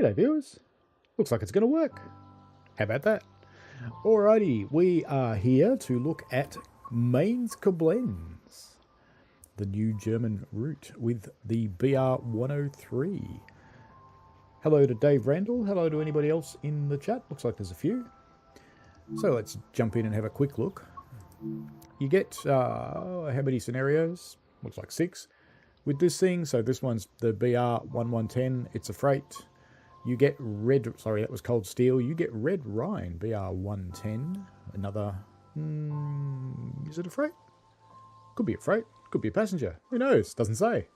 G'day viewers. Looks like it's going to work. How about that? Alrighty, we are here to look at Mainz Koblenz, the new German route with the BR103. Hello to Dave Randall. Hello to anybody else in the chat. Looks like there's a few. So let's jump in and have a quick look. You get how many scenarios? Looks like 6 with this thing. So this one's the BR1110. It's a freight. You get red, sorry, that was Cold Steel. You get Red Rhine, BR110. Another, is it a freight? Could be a freight, could be a passenger. Who knows? Doesn't say.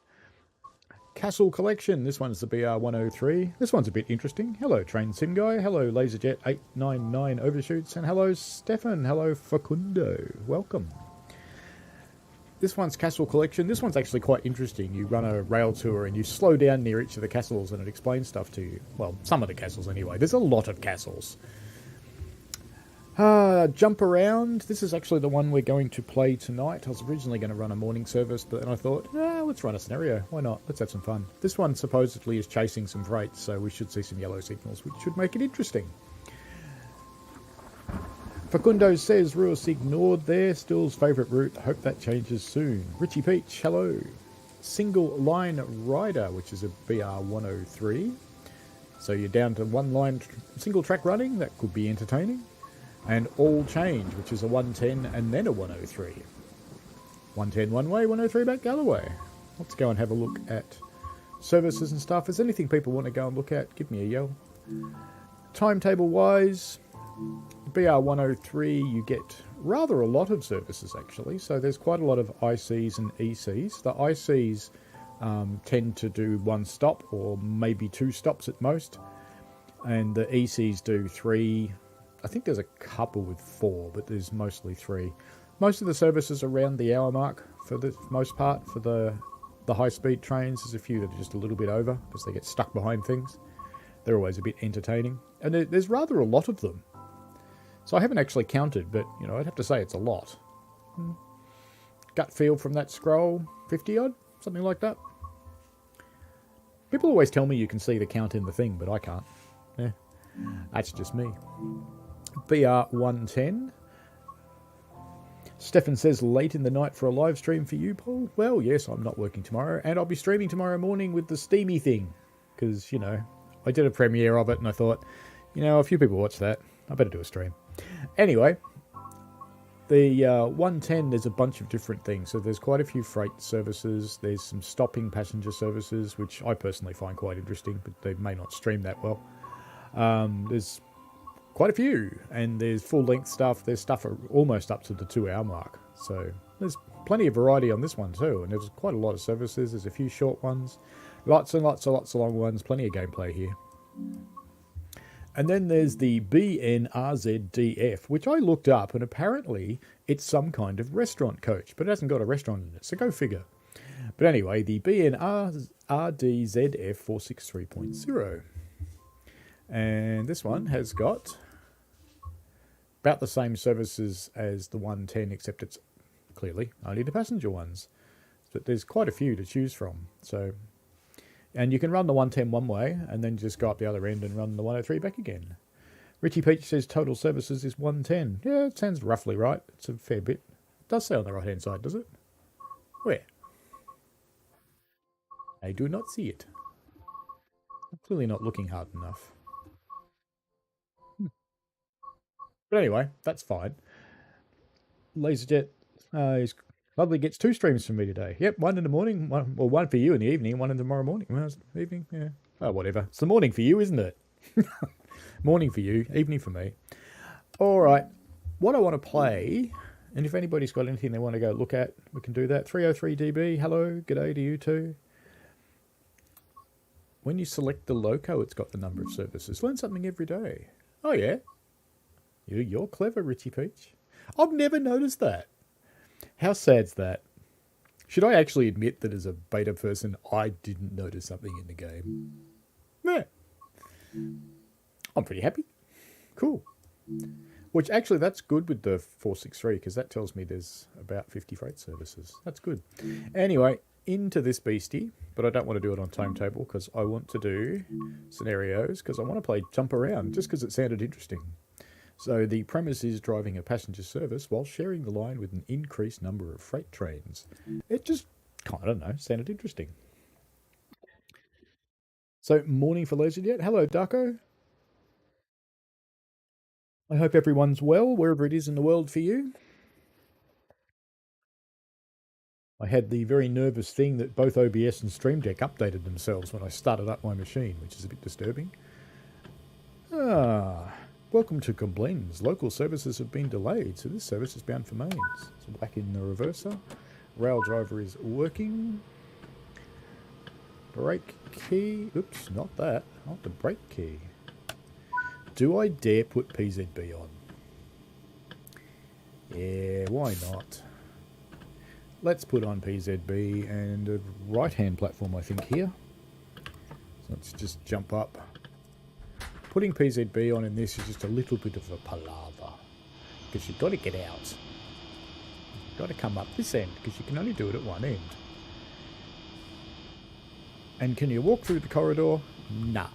Castle Collection, this one's the BR103. This one's a bit interesting. Hello, Train Sim Guy. Hello, LaserJet899 Overshoots. And hello, Stefan. Hello, Facundo. Welcome. This one's Castle Collection. This one's actually quite interesting. You run a rail tour and you slow down near each of the castles and it explains stuff to you. Well, some of the castles anyway. There's a lot of castles. Jump around. This is actually the one we're going to play tonight. I was originally going to run a morning service, but then I thought, let's run a scenario. Why not? Let's have some fun. This one supposedly is chasing some freight, so we should see some yellow signals, which should make it interesting. Facundo says, Ruas ignored there. Still's favourite route. Hope that changes soon. Richie Peach, hello. Single Line Rider, which is a BR103. So you're down to one line, single track running. That could be entertaining. And All Change, which is a 110 and then a 103. 110 one way, 103 back the other way. Let's go and have a look at services and stuff. If there's anything people want to go and look at, give me a yell. Timetable-wise, BR103, you get rather a lot of services actually. So there's quite a lot of ICs and ECs. The ICs tend to do 1 stop or maybe 2 stops at most. And the ECs do 3. I think there's a couple with 4, but there's mostly 3. Most of the services around the hour mark for the most part. For the high-speed trains, there's a few that are just a little bit over because they get stuck behind things. They're always a bit entertaining. And there's rather a lot of them. So I haven't actually counted, but, you know, I'd have to say it's a lot. Gut feel from that scroll, 50-odd, something like that. People always tell me you can see the count in the thing, but I can't. Yeah, that's just me. BR110. Stefan says, late in the night for a live stream for you, Paul? Well, yes, I'm not working tomorrow, and I'll be streaming tomorrow morning with the Steamy thing. Because, you know, I did a premiere of it, and I thought, you know, a few people watch that. I better do a stream. Anyway, the 110, there's a bunch of different things. So there's quite a few freight services. There's some stopping passenger services, which I personally find quite interesting, but they may not stream that well. There's quite a few, and there's full-length stuff. There's stuff almost up to the 2-hour mark. So there's plenty of variety on this one too, and there's quite a lot of services. There's a few short ones, lots and lots of long ones, plenty of gameplay here. And then there's the BNRZDF, which I looked up, and apparently it's some kind of restaurant coach, but it hasn't got a restaurant in it, so go figure. But anyway, the BNRDZF 463.0. And this one has got about the same services as the 110, except it's clearly only the passenger ones. But there's quite a few to choose from. So, and you can run the 110 one way and then just go up the other end and run the 103 back again. Richie Peach says total services is 110. Yeah, it sounds roughly right. It's a fair bit. It does say on the right-hand side, does it? Where? I do not see it. I'm clearly not looking hard enough. But anyway, that's fine. LaserJet, he's lovely, gets 2 streams from me today. Yep, one in the morning, one for you in the evening, one in tomorrow morning. Well, it's evening, yeah. Oh, whatever. It's the morning for you, isn't it? Morning for you, evening for me. All right, what I want to play, and if anybody's got anything they want to go look at, we can do that. 303DB, hello, g'day to you too. When you select the loco, it's got the number of services. Learn something every day. Oh, yeah. You're clever, Richie Peach. I've never noticed that. How sad's that? Should I actually admit that as a beta person, I didn't notice something in the game? Yeah. I'm pretty happy. Cool. Which actually, that's good with the 463, because that tells me there's about 50 freight services. That's good. Anyway, into this beastie, but I don't want to do it on timetable because I want to do scenarios because I want to play jump around just because it sounded interesting. So the premise is driving a passenger service while sharing the line with an increased number of freight trains. It just, I don't know, sounded interesting. So morning for Leisure Jet. Hello, Darko. I hope everyone's well wherever it is in the world for you. I had the very nervous thing that both OBS and Stream Deck updated themselves when I started up my machine, which is a bit disturbing. Welcome to Koblenz. Local services have been delayed, so this service is bound for Mainz. So back in the reverser. Rail driver is working. Brake key. Oops, not that. Not the brake key. Do I dare put PZB on? Yeah, why not? Let's put on PZB and a right-hand platform, I think, here. So let's just jump up. Putting PZB on in this is just a little bit of a palaver. Because you've got to get out. You've got to come up this end, because you can only do it at one end. And can you walk through the corridor? Nah.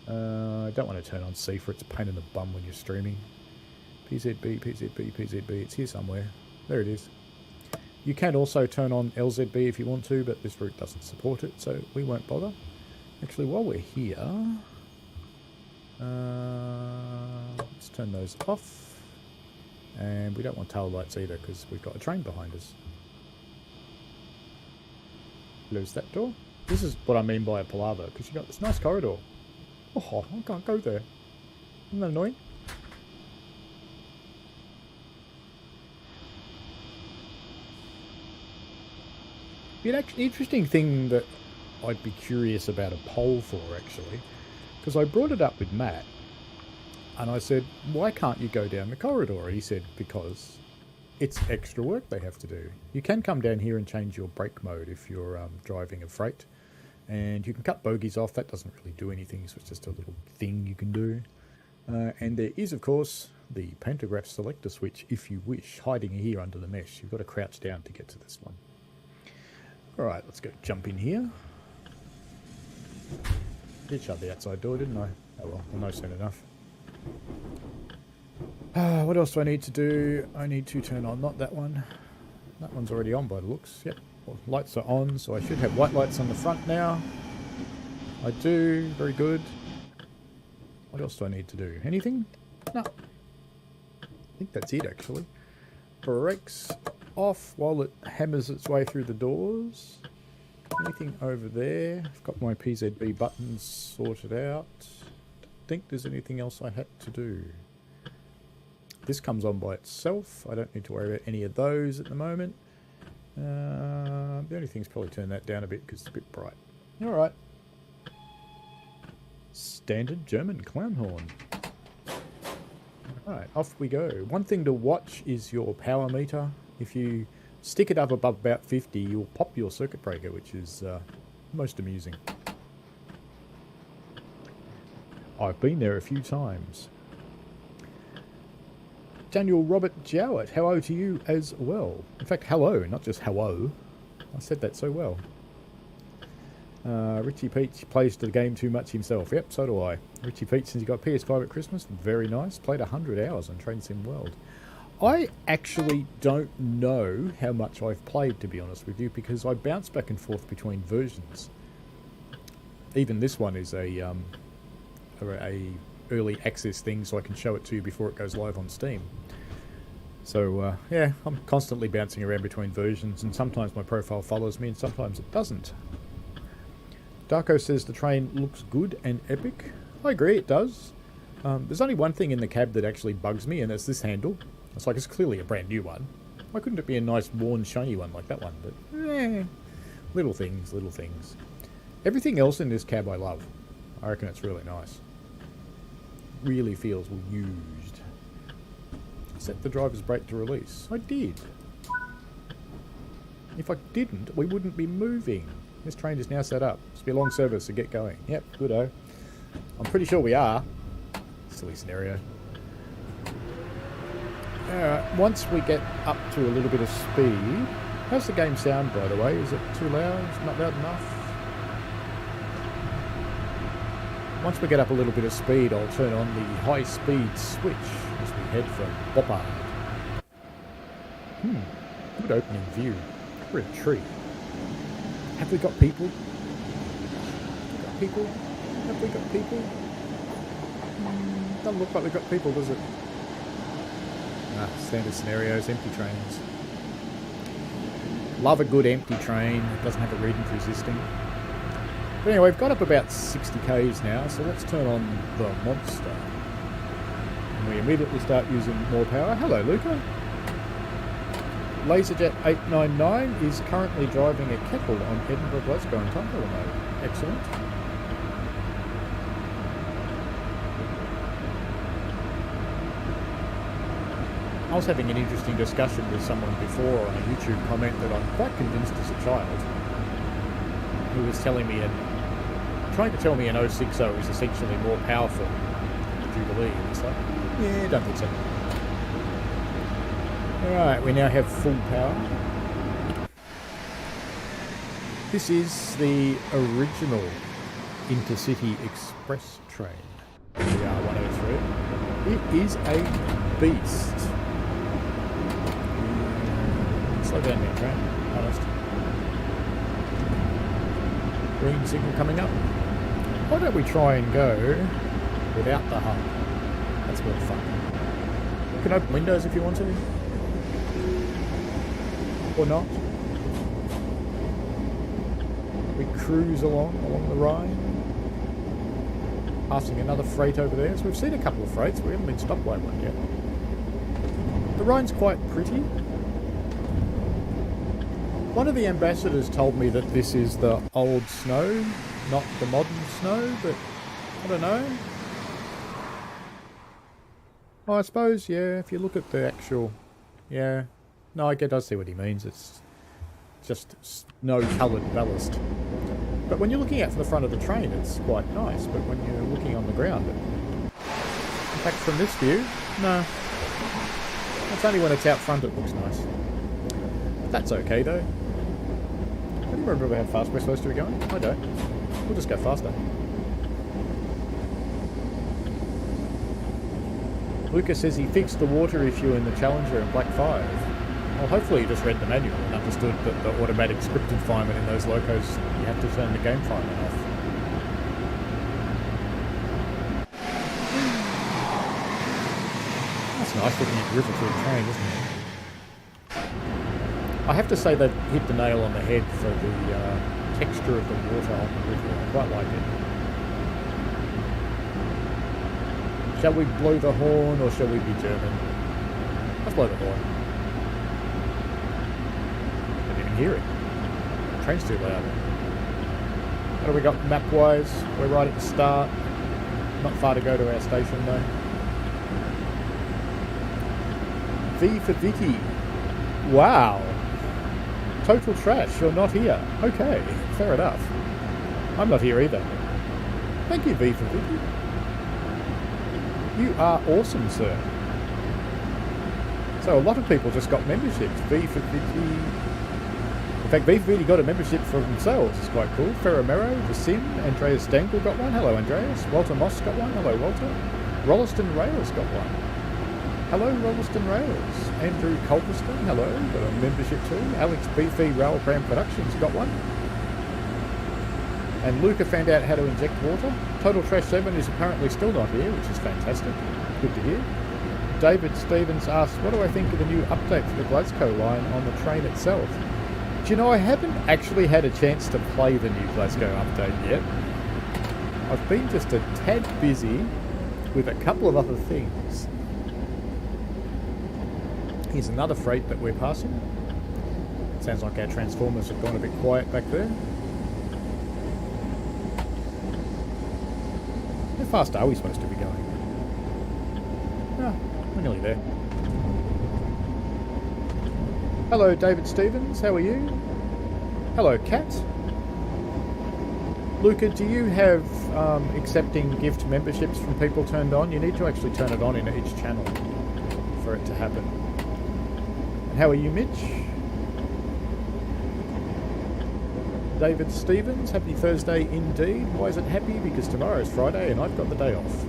I don't want to turn on C for it's a pain in the bum when you're streaming. PZB, PZB, PZB. It's here somewhere. There it is. You can also turn on LZB if you want to, but this route doesn't support it, so we won't bother. Actually, while we're here, let's turn those off. And we don't want tail lights either, because we've got a train behind us. Close that door. This is what I mean by a palaver, because you've got this nice corridor. Oh, I can't go there. Isn't that annoying? An interesting thing that I'd be curious about a poll for, actually, because I brought it up with Matt, and I said, why can't you go down the corridor? And he said, because it's extra work they have to do. You can come down here and change your brake mode if you're driving a freight, and you can cut bogies off. That doesn't really do anything, so it's just a little thing you can do. And there is, of course, the pantograph selector switch, if you wish, hiding here under the mesh. You've got to crouch down to get to this one. Alright, let's go jump in here. Did shut the outside door, didn't I? Oh well, I know soon enough. What else do I need to do? I need to turn on, not that one. That one's already on by the looks. Yep, well, lights are on, so I should have white lights on the front now. I do, very good. What else do I need to do? Anything? No. I think that's it, actually. Brakes off while it hammers its way through the doors. Anything over there? I've got my PZB buttons sorted out. Don't think there's anything else I had to do. This comes on by itself. I don't need to worry about any of those at the moment. The only thing is probably turn that down a bit because it's a bit bright. Alright. Standard German clown horn. Alright, off we go. One thing to watch is your power meter. If you stick it up above about 50, you'll pop your circuit breaker, which is most amusing. I've been there a few times. Daniel Robert Jowett, hello to you as well. In fact, hello, not just hello. I said that so well. Richie Peach plays the game too much himself. Yep, so do I. Richie Peach, since he got PS5 at Christmas, very nice. Played 100 hours on Train Sim World. I actually don't know how much I've played, to be honest with you, because I bounce back and forth between versions. Even this one is a early access thing, so I can show it to you before it goes live on Steam. So, yeah, I'm constantly bouncing around between versions, and sometimes my profile follows me and sometimes it doesn't. Darko says the train looks good and epic. I agree, it does. There's only one thing in the cab that actually bugs me, and that's this handle. It's like it's clearly a brand new one. Why couldn't it be a nice, worn, shiny one like that one? But, little things, little things. Everything else in this cab I love. I reckon it's really nice. Really feels used. Set the driver's brake to release. I did. If I didn't, we wouldn't be moving. This train is now set up. It's be a long service, so get going. Yep, good-o. I'm pretty sure we are. Silly scenario. Alright, once we get up to a little bit of speed, How's the game sound, by the way? Is it too loud? Not loud enough? Once we get up a little bit of speed, I'll turn on the high-speed switch as we head for Boppard. Good opening view. We're in a tree. Have we got people? Have we got people? Have we got people? Doesn't look like we've got people, does it? Ah, standard scenarios, empty trains. Love a good empty train. It doesn't have a reading for resisting. But anyway, we've got up about 60 k's now, so let's turn on the monster. And we immediately start using more power. Hello, Luca. Laserjet 899 is currently driving a Keppel on Edinburgh, Glasgow and time mode. Excellent. I was having an interesting discussion with someone before on a YouTube comment that I'm quite convinced as a child, who was telling me, trying to tell me an 060 is essentially more powerful than the Jubilee. And it's like, yeah, don't think so. Alright, we now have full power. This is the original Intercity Express train, BR103. It is a beast. Slow down there, train. Honest. Green signal coming up. Why don't we try and go without the hub? That's more fun. You can open windows if you want to. Or not. We cruise along the Rhine. Passing another freight over there. So we've seen a couple of freights. We haven't been stopped by one yet. The Rhine's quite pretty. One of the ambassadors told me that this is the old snow, not the modern snow, but I don't know. Oh, I suppose, yeah, if you look at the actual... Yeah. No, I does see what he means. It's just snow-coloured ballast. But when you're looking out from the front of the train, it's quite nice. But when you're looking on the ground... In fact, from this view, no. It's only when it's out front it looks nice. But that's okay, though. I don't remember how fast we're supposed to be going. I don't. We'll just go faster. Lucas says he fixed the water issue in the Challenger in Black 5. Well, hopefully he just read the manual and understood that the automatic scripted fireman in those locos, you have to turn the game fireman off. That's nice looking at the river through the train, isn't it? I have to say they've hit the nail on the head for the texture of the water on the river. I quite like it. Shall we blow the horn or shall we be German? Let's blow the horn. I didn't even hear it. The train's too loud. What do we got map-wise? We're right at the start. Not far to go to our station though. V for Vicky. Wow. Total trash, you're not here. Okay, fair enough. I'm not here either. Thank you, V for Vicky. You are awesome, sir. So a lot of people just got memberships. V for Vicky. In fact, V for Vicky got a membership for themselves. It's quite cool. Ferromero, The Sim, Andreas Stengel got one. Hello, Andreas. Walter Moss got one. Hello, Walter. Rolliston Rails got one. Hello, Rolliston Rails. Andrew Culverston, hello, got a membership too. Alex Beefy Rail Pram Productions got one. And Luca found out how to inject water. Total Trash 7 is apparently still not here, which is fantastic. Good to hear. David Stevens asks, what do I think of the new update for the Glasgow line on the train itself? Do you know, I haven't actually had a chance to play the new Glasgow update yet. I've been just a tad busy with a couple of other things. Here's another freight that we're passing. Sounds like our transformers have gone a bit quiet back there. How fast are we supposed to be going? Oh, we're nearly there. Hello, David Stevens. How are you? Hello, Kat. Luca, do you have accepting gift memberships from people turned on? You need to actually turn it on in each channel for it to happen. How are you, Mitch? David Stevens, happy Thursday indeed. Why is it happy? Because tomorrow's Friday and I've got the day off.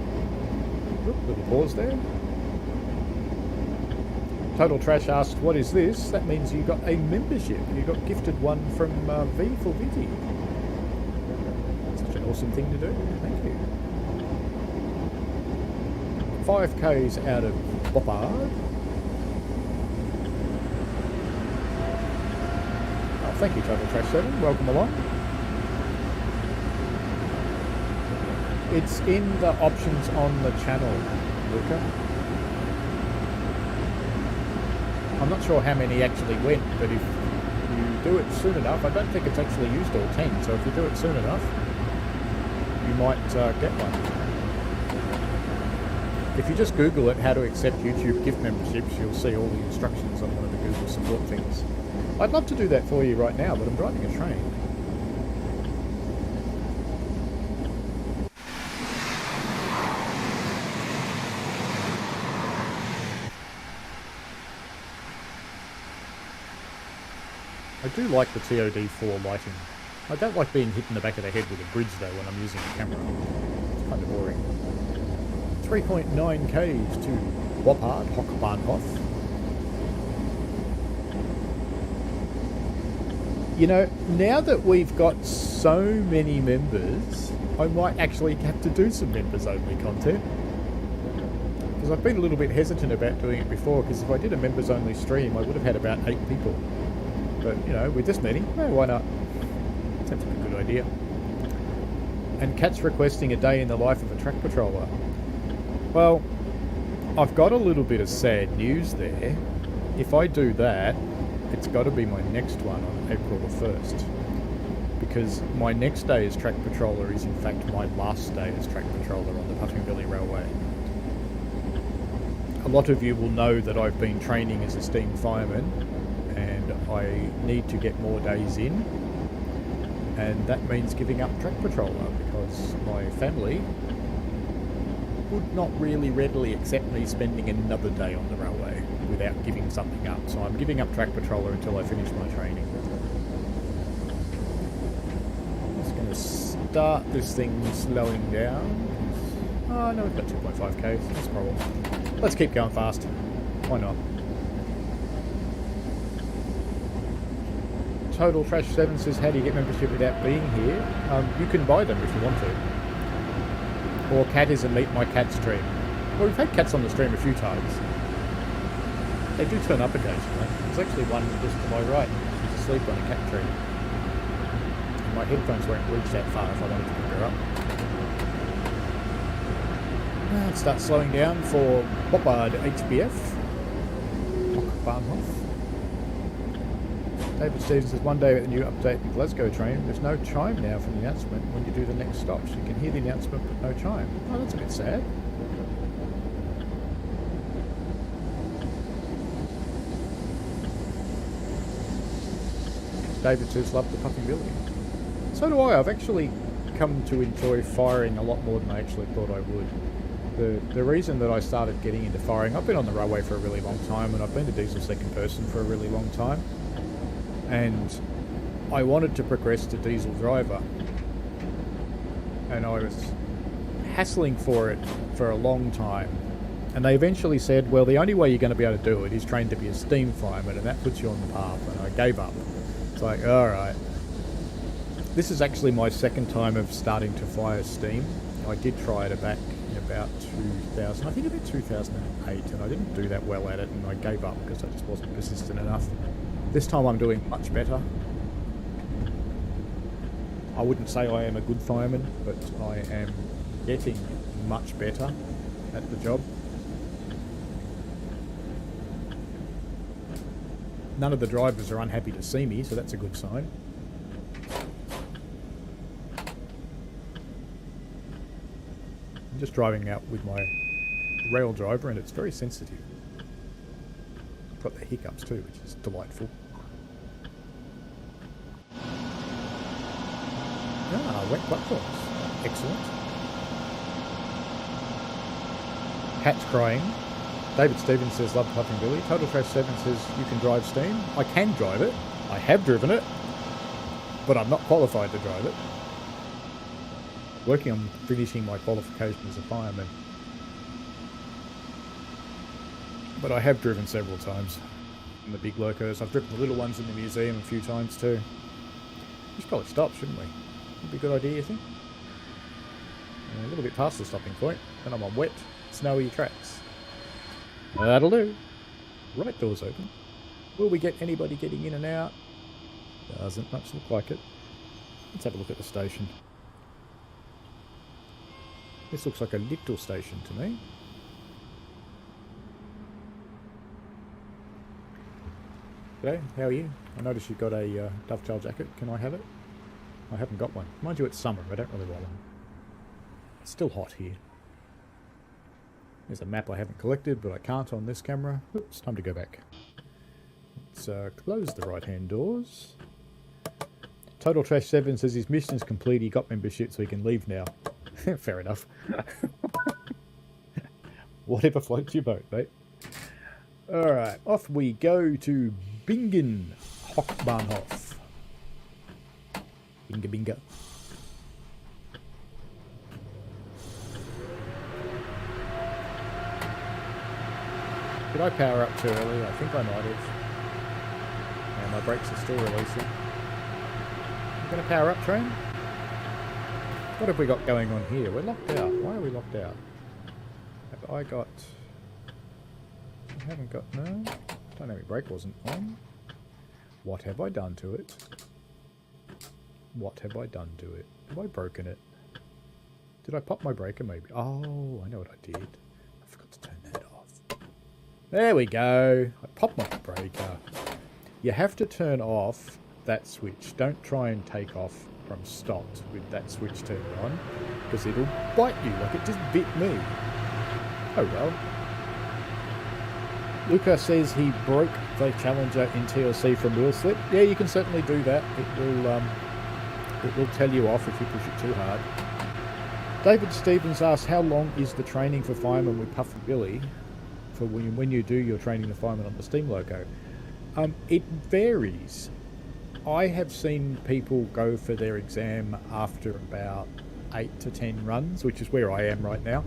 Oop, little pause there. Total Trash asked, what is this? That means you got a membership. You got gifted one from V for Viti. Such an awesome thing to do. Thank you. 5Ks out of Boppard. Oh, thank you, Total Trash 7. Welcome along. It's in the options on the channel, Luca. I'm not sure how many actually went, but if you do it soon enough, I don't think it's actually used all 10, so if you do it soon enough, you might get one. If you just Google it, how to accept YouTube gift memberships, you'll see all the instructions on one of the Google support things. I'd love to do that for you right now, but I'm driving a train. I do like the TOD4 lighting. I don't like being hit in the back of the head with a bridge though when I'm using a camera. It's kind of boring. 3.9 Ks to Woppard, Hochbahnhof. You know, now that we've got so many members, I might actually have to do some members only content. Because I've been a little bit hesitant about doing it before, because if I did a members only stream, I would have had about 8 people. But, you know, with this many, why not? Sounds like a good idea. And Kat's requesting a day in the life of a track patroller. Well, I've got a little bit of sad news there. If I do that, it's got to be my next one on April the 1st. Because my next day as track patroller is in fact my last day as track patroller on the Puffing Billy Railway. A lot of you will know that I've been training as a steam fireman, and I need to get more days in, and that means giving up track patroller because my family would not really readily accept me spending another day on the railway without giving something up. So I'm giving up track patroller until I finish my training. Just going to start this thing slowing down. Oh no, we've got 2.5 Ks, that's a problem. Let's keep going fast. Why not? Total Trash 7 says, how do you get membership without being here? You can buy them if you want to. Or Cat is a Meet My Cat stream. Well, we've had cats on the stream a few times. They do turn up occasionally. There's actually one just to my right. She's asleep on a cat tree. And my headphones won't reach that far if I wanted to pick her up. Now let's start slowing down for Boppard HBF. Bahnhof. David Stevens says, one day with the new update in Glasgow train, there's no chime now from the announcement when you do the next stops. You can hear the announcement but no chime. Oh, that's a bit sad. David says, love the Puffing Billy. So do I. I've actually come to enjoy firing a lot more than I actually thought I would. The reason that I started getting into firing, I've been on the railway for a really long time, and I've been a diesel second person for a really long time. And I wanted to progress to diesel driver, and I was hassling for it for a long time, and they eventually said, well, the only way you're going to be able to do it is train to be a steam fireman, and that puts you on the path. And I gave up. It's like, alright, this is actually my second time of starting to fire steam. I did try it back in about 2000, I think about 2008, and I didn't do that well at it, and I gave up because I just wasn't persistent enough. This time I'm doing much better. I wouldn't say I am a good fireman, but I am getting much better at the job. None of the drivers are unhappy to see me, so that's a good sign. I'm just driving out with my rail driver, and it's very sensitive. Got the hiccups too, which is delightful. Ah, wet platforms. Excellent. Hat's crying. David Stevens says, love Puffing Billy. Total Trash 7 says, you can drive steam. I can drive it. I have driven it. but I'm not qualified to drive it. Working on finishing my qualification as a fireman. But I have driven several times in the big locos. I've driven the little ones in the museum a few times too. We should probably stop, shouldn't we? Would be a good idea, you think? A little bit past the stopping point, then I'm on wet, snowy tracks. That'll do. Right door's open. Will we get anybody getting in and out? Doesn't much look like it. Let's have a look at the station. This looks like a little station to me. G'day, how are you? I noticed you've got a Dovetail jacket. Can I have it? I haven't got one. Mind you, it's summer. I don't really want one. It's still hot here. There's a map I haven't collected, but I can't on this camera. Oops, time to go back. Let's close the right-hand doors. Total Trash 7 says his mission is complete. He got membership, so he can leave now. Fair enough. Whatever floats your boat, mate. Alright, off we go to Bingen Hochbahnhof. Binga binga. Did I power up too early? I think I might have. And my brakes are still releasing. I'm going to power up, train? What have we got going on here? We're locked out. Why are we locked out? Have I got... I haven't got... No. Dynamic brake wasn't on. What have I done to it? What have I done to it? Have I broken it? Did I pop my breaker maybe? Oh, I know what I did. I forgot to turn that off. There we go. I popped my breaker. You have to turn off that switch. Don't try and take off from stopped with that switch turned on, because it'll bite you like it just bit me. Oh well. Luca says he broke the Challenger in TLC from wheel slip. Yeah, you can certainly do that. It will tell you off if you push it too hard. David Stevens asks, how long is the training for firemen with Puff and Billy for when you do your training the fireman on the steam loco? It varies. I have seen people go for their exam after about 8 to 10 runs, which is where I am right now.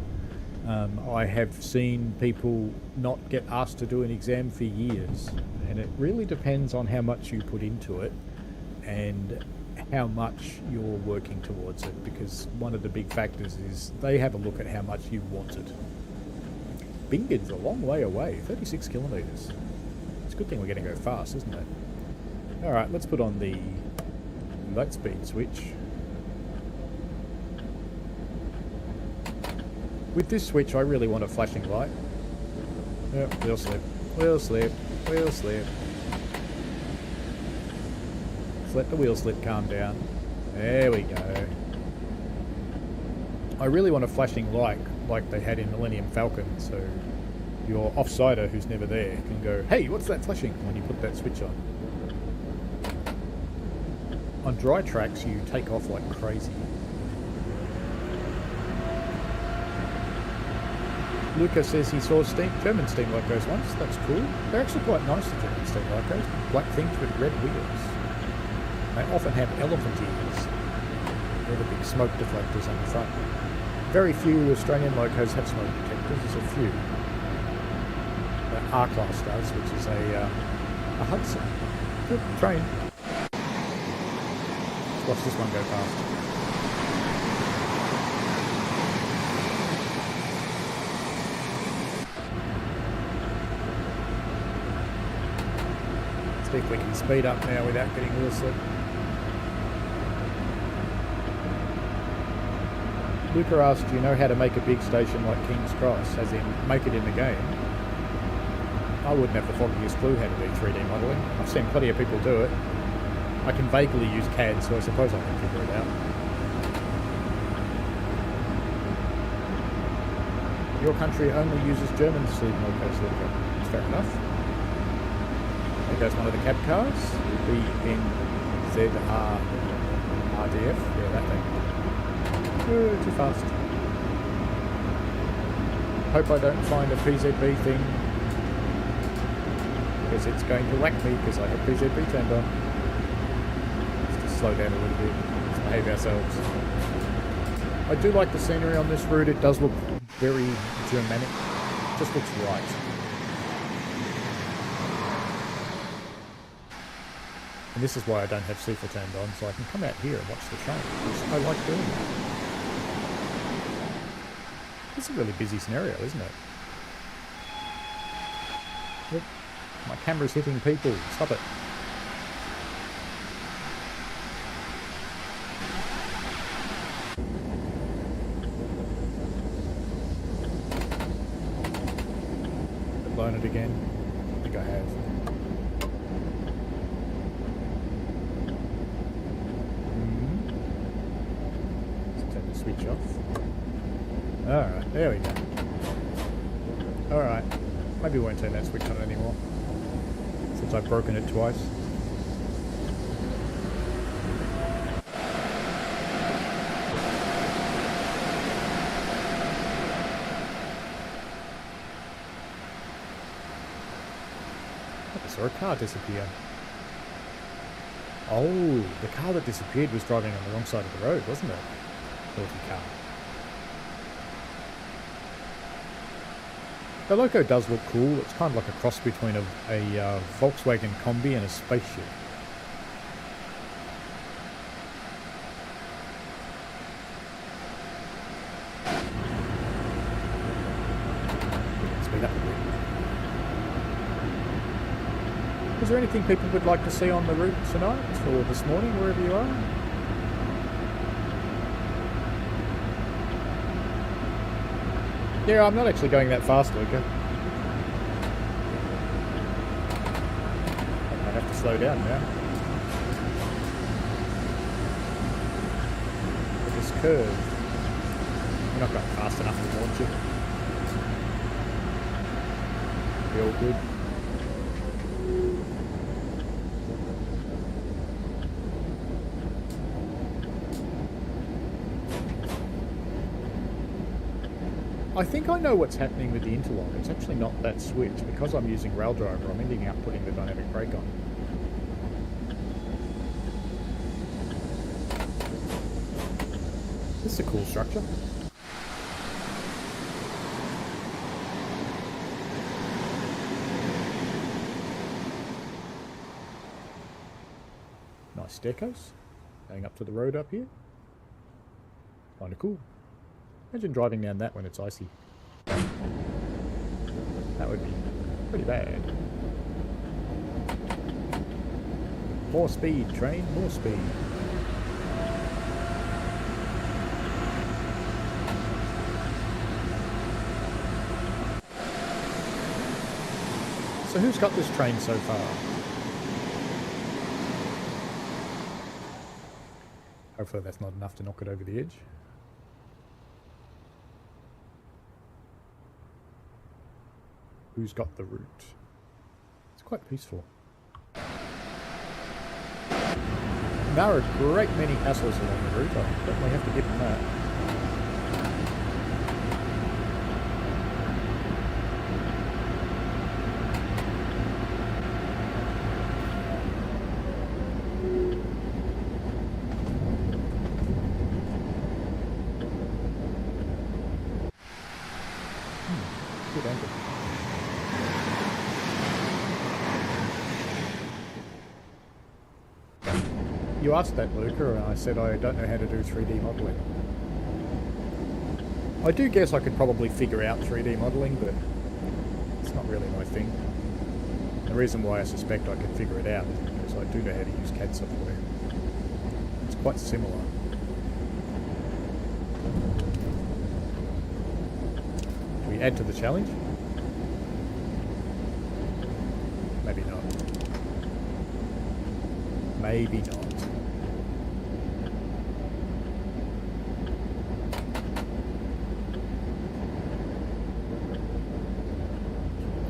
I have seen people not get asked to do an exam for years, and it really depends on how much you put into it and how much you're working towards it, because one of the big factors is they have a look at how much you want it. Bingen's a long way away, 36 kilometres. It's a good thing we're going to go fast, isn't it? Alright, let's put on the light speed switch. With this switch, I really want a flashing light. Yep, wheel slip, wheel slip, wheel slip. Let's let the wheel slip calm down. There we go. I really want a flashing light like they had in Millennium Falcon, so your offsider who's never there can go, hey, what's that flashing, when you put that switch on. On dry tracks, you take off like crazy. Luca says he saw German steam locos once. That's cool. They're actually quite nice, the German steam locos. Black things with red wheels. They often have elephant ears. They're the big smoke deflectors on the front. Very few Australian locos have smoke detectors. There's a few. The R-Class does, which is a Hudson. Good train. Let's watch this one go past. See if we can speed up now without getting wheel slip. Luca asked, do you know how to make a big station like King's Cross, as in make it in the game? I wouldn't have the foggiest clue how to do 3D modelling. I've seen plenty of people do it. I can vaguely use CAD, so I suppose I can figure it out. Your country only uses German steam locos, Luca. That's fair enough. There goes one of the cab cars. BNZRDF. Yeah, that thing. Too fast. Hope I don't find a PZB thing, because it's going to whack me because I have PZB turned on. Let's just slow down a little bit. Let's behave ourselves. I do like the scenery on this route. It does look very Germanic. It just looks right. And this is why I don't have super turned on, so I can come out here and watch the train, which I like doing. It's a really busy scenario, isn't it? Yep. My camera's hitting people. Stop it. I've blown it again. I think I have. Let's turn the switch off. Alright, there we go. Alright. Maybe we won't turn that switch on anymore, since I've broken it twice. I saw a car disappear. Oh, the car that disappeared was driving on the wrong side of the road, wasn't it? Naughty car. The loco does look cool. It's kind of like a cross between a Volkswagen Combi and a spaceship. Speed up a bit. Is there anything people would like to see on the route tonight or this morning, wherever you are? Yeah, I'm not actually going that fast, Luca. I have to slow down now. With this curve, we're not going fast enough to launch it. Be all good. I think I know what's happening with the interlock. It's actually not that switch. Because I'm using rail driver, I'm ending up putting the dynamic brake on. This is a cool structure. Nice staircase going up to the road up here. Kinda cool. Imagine driving down that when it's icy. That would be pretty bad. More speed, train, more speed. So who's got this train so far? Hopefully that's not enough to knock it over the edge. Who's got the route? It's quite peaceful. There are a great many hassles along the route. I definitely have to give them that. Good angle. You asked that, Luca, and I said I don't know how to do 3D modelling. I do guess I could probably figure out 3D modelling, but it's not really my thing. The reason why I suspect I can figure it out is because I do know how to use CAD software. It's quite similar. Do we add to the challenge? Maybe not. Maybe not.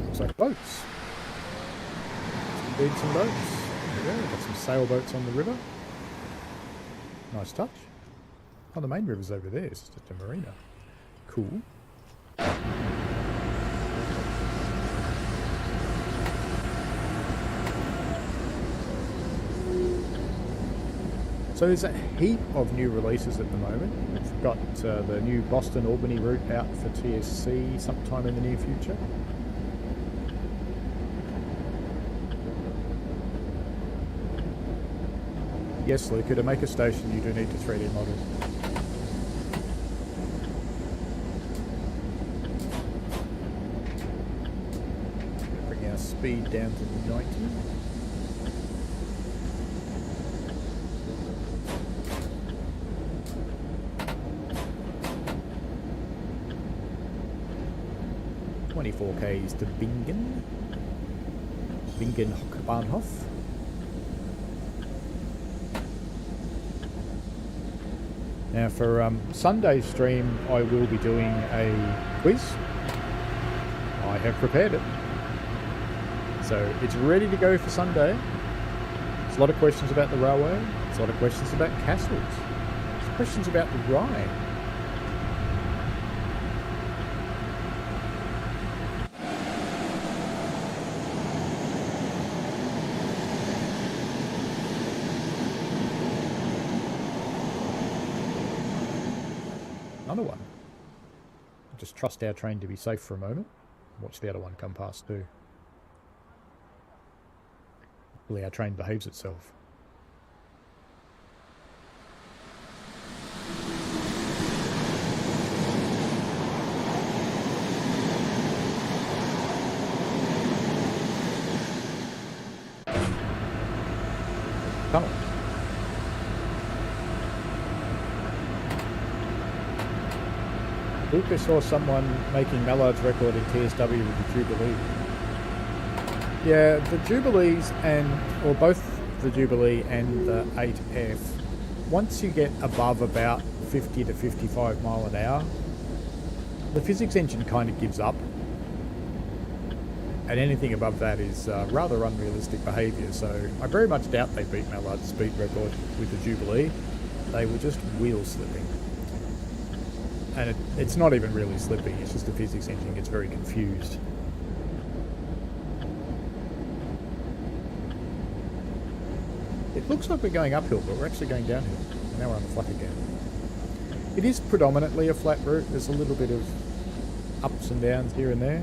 Looks like boats. Indeed some boats. There we go. We've got some sailboats on the river. Nice touch. Oh, the main river's over there. It's just a marina. Cool. So there's a heap of new releases at the moment. We've got the new Boston-Albany route out for TSC sometime in the near future. Yes, Luca, to make a station you do need to 3D model. Bring our speed down to 90. K's to Bingen Bahnhof. Now for Sunday's stream I will be doing a quiz. I have prepared it. So it's ready to go for Sunday. There's a lot of questions about the railway. There's a lot of questions about castles. There's questions about the Rhine. Another one. Just trust our train to be safe for a moment. Watch the other one come past too. Hopefully our train behaves itself. Tunnel. Luca saw someone making Mallard's record in TSW with the Jubilee. Yeah, the Jubilees or both the Jubilee and the 8F, once you get above about 50 to 55 mile an hour, the physics engine kind of gives up. And anything above that is rather unrealistic behaviour, so I very much doubt they beat Mallard's speed record with the Jubilee. They were just wheel slipping. And it's not even really slipping, it's just the physics engine gets very confused. It looks like we're going uphill, but we're actually going downhill. And now we're on the flat again. It is predominantly a flat route. There's a little bit of ups and downs here and there.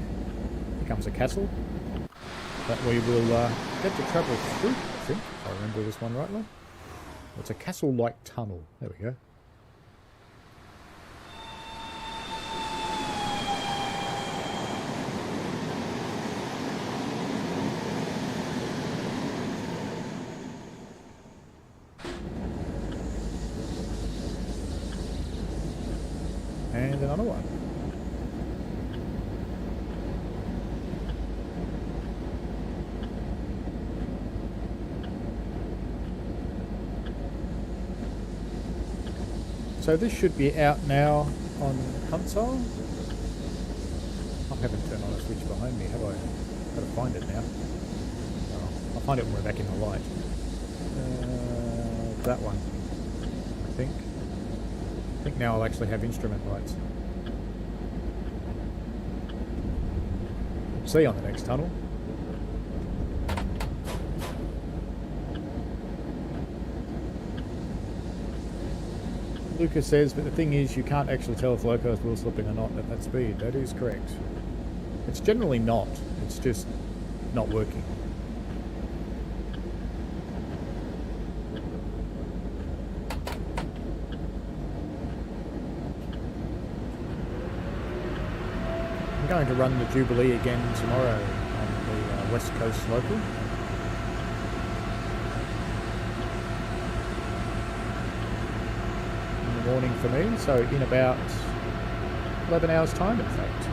Here comes a castle that we will get to travel through, I think, if I remember this one rightly. It's a castle-like tunnel. There we go. And another one. So this should be out now on console. I haven't turned on a switch behind me, have I? Got to find it now. Oh, I'll find it when we're back in the light. That one, I think. I think now I'll actually have instrument lights. See you on the next tunnel. Lucas says, but the thing is you can't actually tell if locos wheel slipping or not at that speed. That is correct. It's generally not. It's just not working. I'm going to run the Jubilee again tomorrow on the West Coast local. In the morning for me, so in about 11 hours time in fact.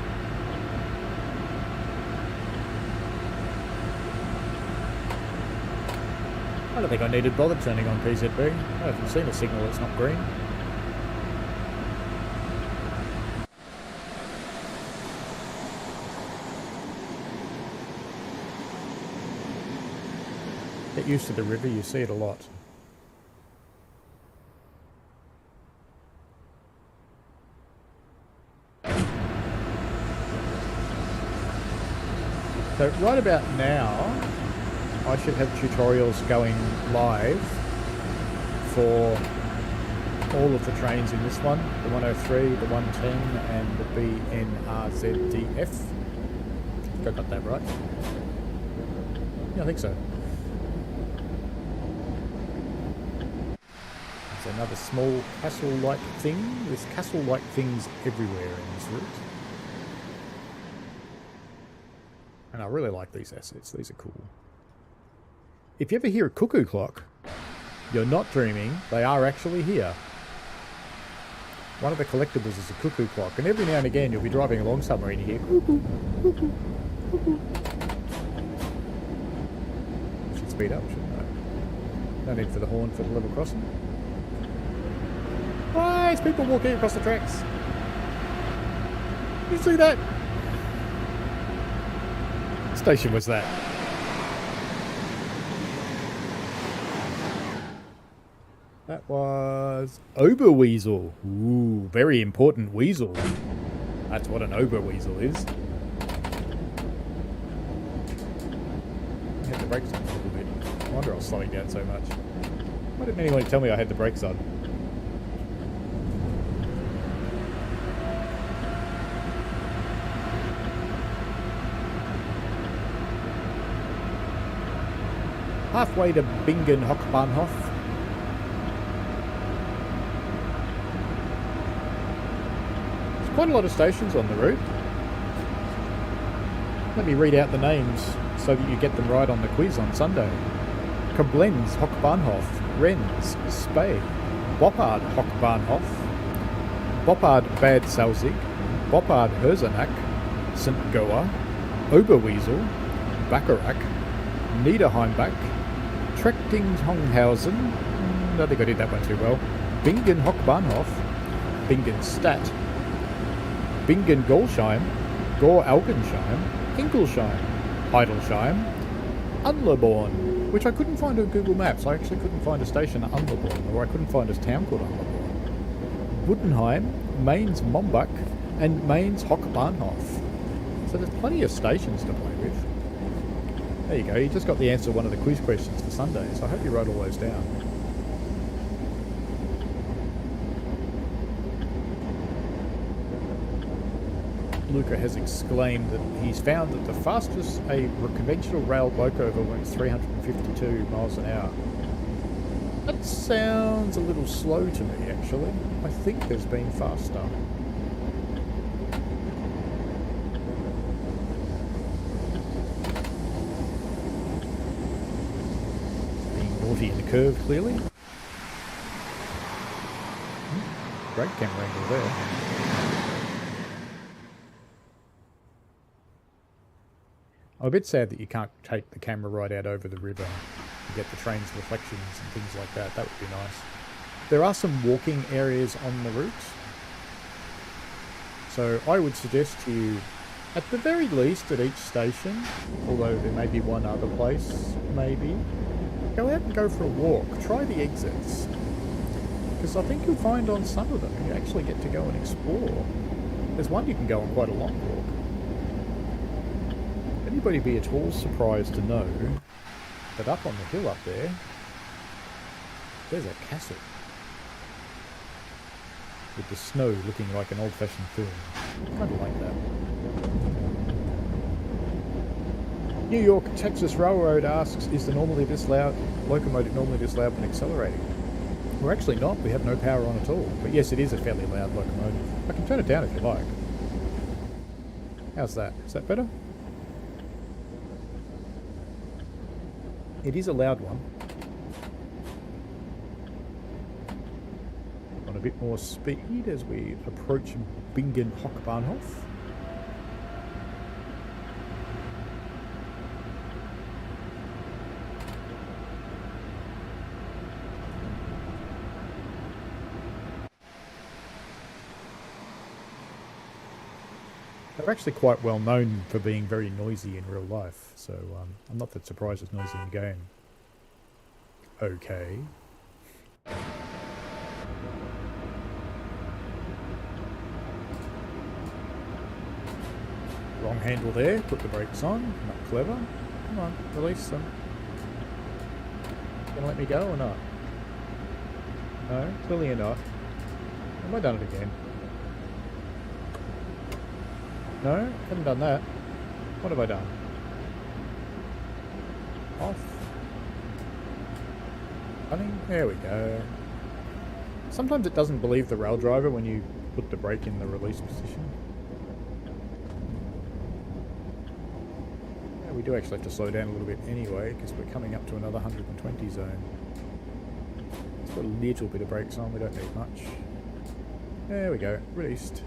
I don't think I needed bother turning on PZB. I haven't seen a signal that's not green. Get used to the river, you see it a lot. So right about now, I should have tutorials going live for all of the trains in this one, the 103, the 110 and the BNRZDF. I think I got that right. Yeah, I think so. There's another small castle-like thing. There's castle-like things everywhere in this route. And I really like these assets. These are cool. If you ever hear a cuckoo clock, you're not dreaming. They are actually here. One of the collectibles is a cuckoo clock, and every now and again you'll be driving along somewhere and you hear cuckoo, cuckoo, cuckoo. Should speed up, shouldn't I? No need for the horn for the level crossing. Why is people walking across the tracks? Did you see that? What station was that? That was Oberweasel. Ooh, very important weasel. That's what an Oberweasel is. I had the brakes on a little bit. I wonder I was slowing down so much. Why didn't anyone tell me I had the brakes on? Halfway to Bingen Hochbahnhof. Quite a lot of stations on the route. Let me read out the names so that you get them right on the quiz on Sunday. Koblenz Hochbahnhof, Rennes, Spey, Boppard Hochbahnhof, Boppard Bad Salzig, Boppard Herzenach, St. Goa, Oberweasel, Bacharach, Niederheimbach, Trechtinghausen, I think I did that one too well, Bingen Hochbahnhof, Bingen Stadt, Bingen Golsheim, Gore Algensheim, Ingolsheim, Heidelsheim, Unleborn, which I couldn't find on Google Maps. I actually couldn't find a station at Unleborn, or I couldn't find a town called Unleborn. Budenheim, Mainz Mombach, and Mainz Hochbahnhof. So there's plenty of stations to play with. There you go, you just got the answer to one of the quiz questions for Sunday, so I hope you wrote all those down. Luca has exclaimed that he's found that the fastest a conventional rail loco went 352 miles an hour. That sounds a little slow to me, actually. I think there's been faster. Being naughty in the curve, clearly. Great camera angle there. I'm a bit sad that you can't take the camera right out over the river and get the train's reflections and things like that. That would be nice. There are some walking areas on the route. So I would suggest to you, at the very least at each station, although there may be one other place, maybe, go out and go for a walk. Try the exits. Because I think you'll find on some of them you actually get to go and explore. There's one you can go on quite a long walk. Anybody be at all surprised to know that up on the hill up there, there's a castle with the snow looking like an old-fashioned film. Kind of like that. New York Texas Railroad asks, is the locomotive normally this loud when accelerating? We're actually not. We have no power on at all. But yes, it is a fairly loud locomotive. I can turn it down if you like. How's that? Is that better? It is a loud one. On a bit more speed as we approach Bingen Hochbahnhof. They're actually quite well known for being very noisy in real life, so I'm not that surprised it's noisy in the game. Okay. Wrong handle there, put the brakes on, not clever. Come on, release them. Gonna let me go or not? No, clearly not. Have I done it again? No, haven't done that. What have I done? Off. Running. There we go. Sometimes it doesn't believe the rail driver when you put the brake in the release position. Yeah, we do actually have to slow down a little bit anyway, because we're coming up to another 120 zone. It's got a little bit of brakes on, we don't need much. There we go, released.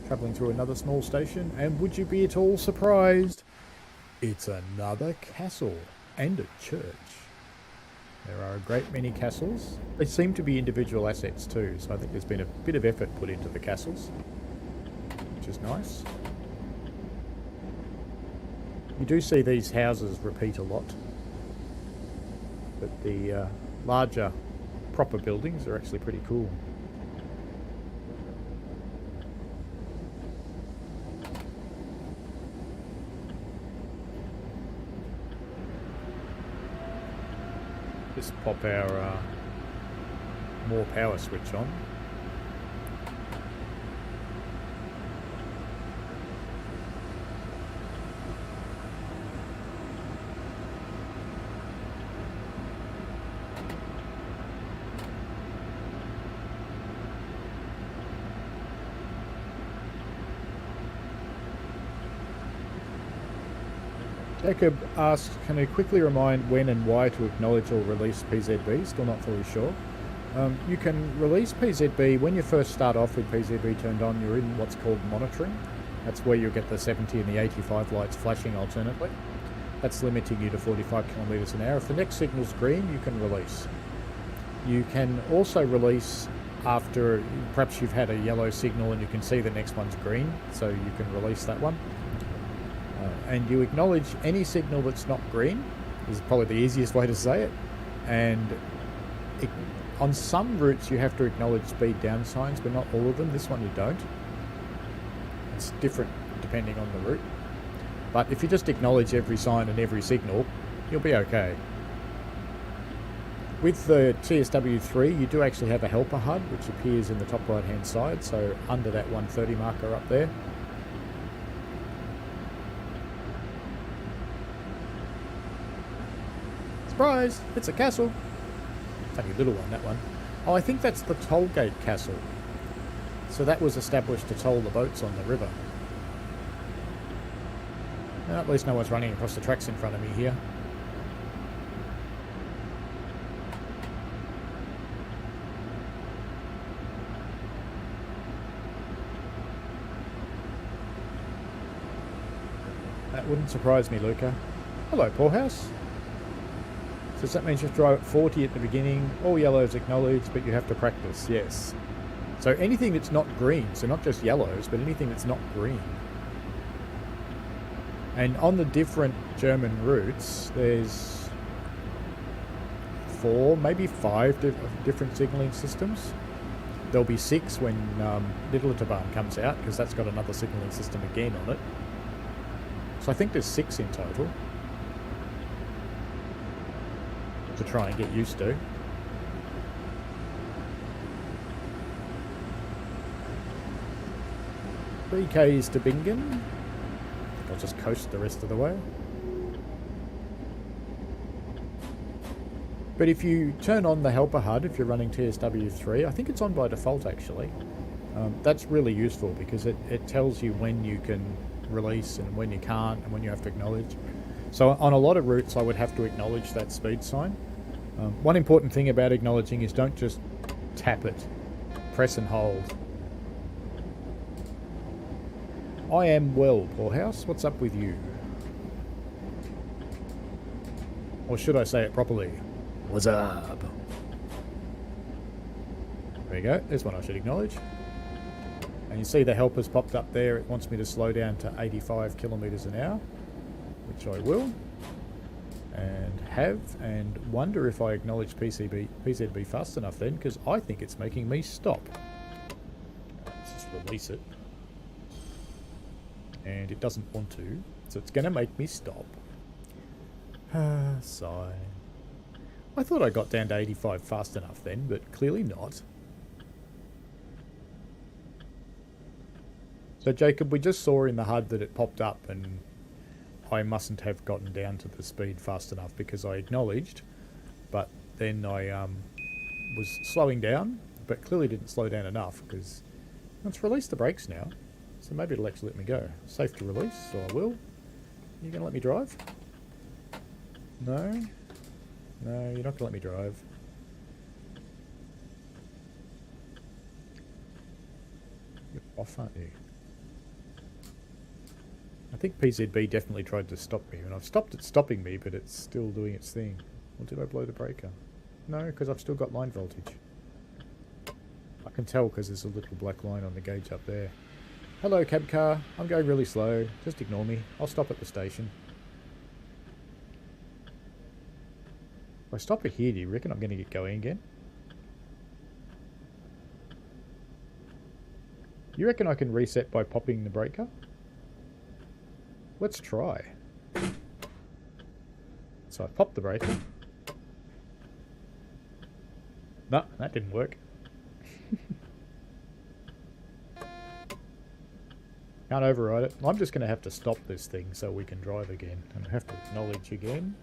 Travelling through another small station, and would you be at all surprised? It's another castle and a church. There are a great many castles. They seem to be individual assets too, so I think there's been a bit of effort put into the castles, which is nice. You do see these houses repeat a lot, but the larger proper buildings are actually pretty cool. Just pop our more power switch on. Jacob asks, can you quickly remind when and why to acknowledge or release PZB? Still not fully sure. You can release PZB when you first start off with PZB turned on. You're in what's called monitoring. That's where you'll get the 70 and the 85 lights flashing alternately. That's limiting you to 45 kilometres an hour. If the next signal's green, you can release. You can also release after perhaps you've had a yellow signal and you can see the next one's green, so you can release that one. And you acknowledge any signal that's not green, is probably the easiest way to say it. And on some routes you have to acknowledge speed down signs, but not all of them. This one you don't. It's different depending on the route. But if you just acknowledge every sign and every signal, you'll be okay. With the TSW3, you do actually have a helper HUD, which appears in the top right hand side, so under that 130 marker up there. Surprise! It's a castle. It's only a little one, that one. Oh, I think that's the toll gate castle. So that was established to toll the boats on the river. Now, at least no one's running across the tracks in front of me here. That wouldn't surprise me, Luca. Hello, Poorhouse. So that means you have to drive at 40 at the beginning, all yellows acknowledged, but you have to practice, yes. So anything that's not green, so not just yellows, but anything that's not green. And on the different German routes, there's 4, maybe 5 different signalling systems. There'll be 6 when Little Autobahn comes out, because that's got another signalling system again on it. So I think there's 6 in total to try and get used to. 3 Ks to Bingen. I'll just coast the rest of the way. But if you turn on the helper HUD, if you're running TSW3, I think it's on by default actually. That's really useful because it tells you when you can release and when you can't and when you have to acknowledge. So on a lot of routes I would have to acknowledge that speed sign. One important thing about acknowledging is don't just tap it. Press and hold. I am well, Poorhouse. What's up with you? Or should I say it properly? What's up? There you go. There's one I should acknowledge. And you see the helper's popped up there. It wants me to slow down to 85 kilometres an hour, which I will. And have, and wonder if I acknowledge PZB fast enough then, because I think it's making me stop. Let's just release it. And it doesn't want to, so it's going to make me stop. Sigh. I thought I got down to 85 fast enough then, but clearly not. So Jacob, we just saw in the HUD that it popped up and I mustn't have gotten down to the speed fast enough because I acknowledged, but then I was slowing down, but clearly didn't slow down enough because let's release the brakes now. So maybe it'll actually let me go. Safe to release, so I will. You gonna let me drive? No? No, you're not gonna let me drive. You're off, aren't you? I think PZB definitely tried to stop me, and I've stopped it stopping me, but it's still doing its thing. Or did I blow the breaker? No, because I've still got line voltage. I can tell because there's a little black line on the gauge up there. Hello, cab car. I'm going really slow. Just ignore me. I'll stop at the station. If I stop it here, do you reckon I'm going to get going again? You reckon I can reset by popping the breaker? Let's try. So I popped the breaker. No, that didn't work. Can't override it. I'm just going to have to stop this thing so we can drive again. And I have to acknowledge again.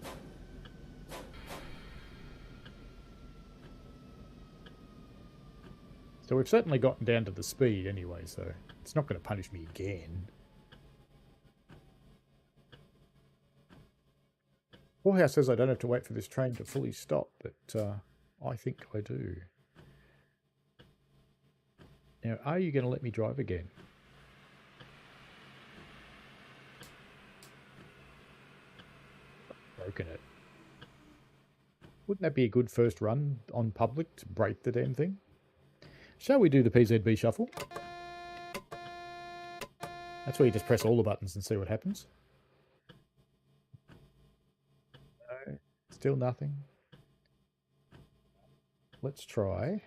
So we've certainly gotten down to the speed anyway, so it's not going to punish me again. Whorehouse says I don't have to wait for this train to fully stop, but I think I do. Now, are you going to let me drive again? Broken it. Wouldn't that be a good first run on public to break the damn thing? Shall we do the PZB shuffle? That's where you just press all the buttons and see what happens. No, still nothing. Let's try.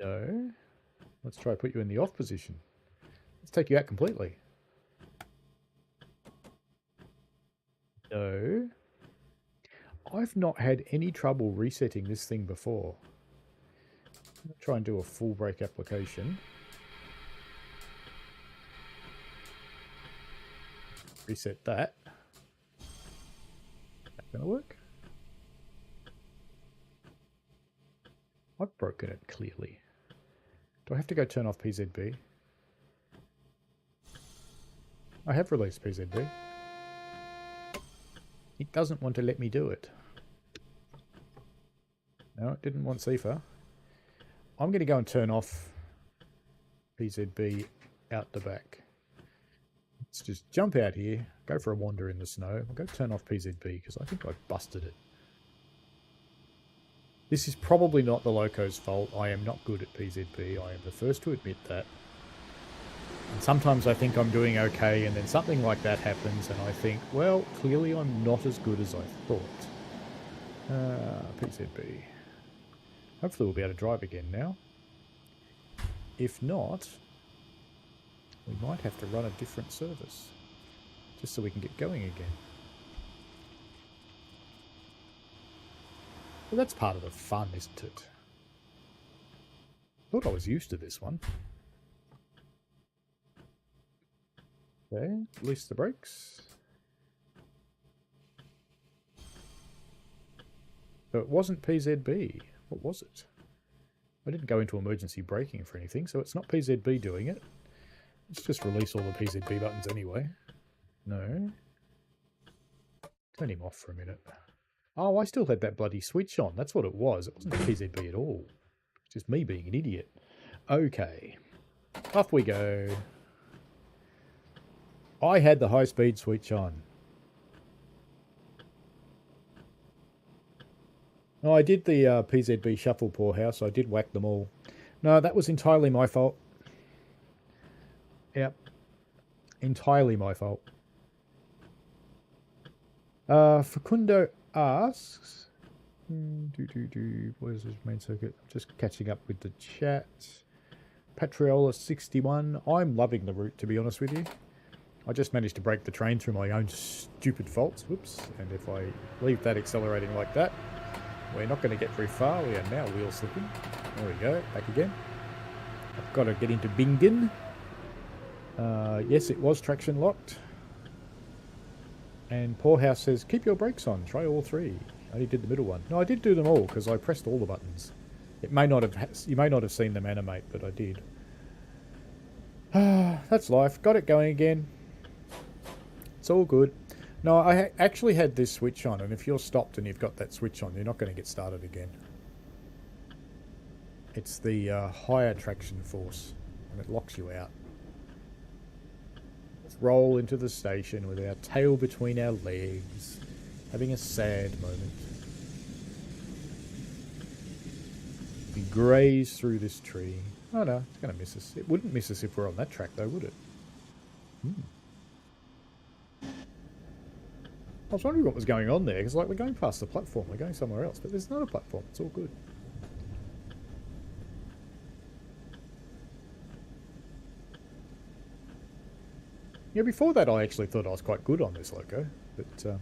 No. Let's try put you in the off position. Let's take you out completely. No. I've not had any trouble resetting this thing before. I'm going to try and do a full brake application. Reset that. That going to work? I've broken it clearly. Do I have to go turn off PZB? I have released PZB. It doesn't want to let me do it. No, it didn't want CIFA. I'm going to go and turn off PZB out the back. Let's just jump out here, go for a wander in the snow. I'll go turn off PZB because I think I've busted it. This is probably not the loco's fault. I am not good at PZB. I am the first to admit that. And sometimes I think I'm doing okay, and then something like that happens, and I think, well, clearly I'm not as good as I thought. PZB. Hopefully we'll be able to drive again now. If not, we might have to run a different service, just so we can get going again. Well, that's part of the fun, isn't it? Thought I was used to this one. Okay, release the brakes. So it wasn't PZB. What was it? I didn't go into emergency braking for anything, so it's not PZB doing it. Let's just release all the PZB buttons anyway. No. Turn him off for a minute. Oh, I still had that bloody switch on. That's what it was. It wasn't PZB at all. It's just me being an idiot. Okay. Off we go. I had the high-speed switch on. No, I did the PZB shuffle, poor house. I did whack them all. No, that was entirely my fault. Yep. Entirely my fault. Facundo asks... Where's his main circuit? I'm just catching up with the chat. Patriola61. I'm loving the route, to be honest with you. I just managed to break the train through my own stupid faults. Whoops. And if I leave that accelerating like that, we're not going to get very far. We are now wheel slipping. There we go. Back again. I've got to get into Bingen. Yes, it was traction locked. And Poorhouse says, keep your brakes on. Try all three. I only did the middle one. No, I did do them all because I pressed all the buttons. It may not have. You may not have seen them animate, but I did. That's life. Got it going again. It's all good. No, I actually had this switch on, and if you're stopped and you've got that switch on, you're not going to get started again. It's the higher traction force, and it locks you out. Let's roll into the station with our tail between our legs, having a sad moment. We graze through this tree. Oh no, it's going to miss us. It wouldn't miss us if we're on that track though, would it? I was wondering what was going on there, because like we're going past the platform, we're going somewhere else, but there's not a platform, it's all good. Yeah, before that I actually thought I was quite good on this loco, but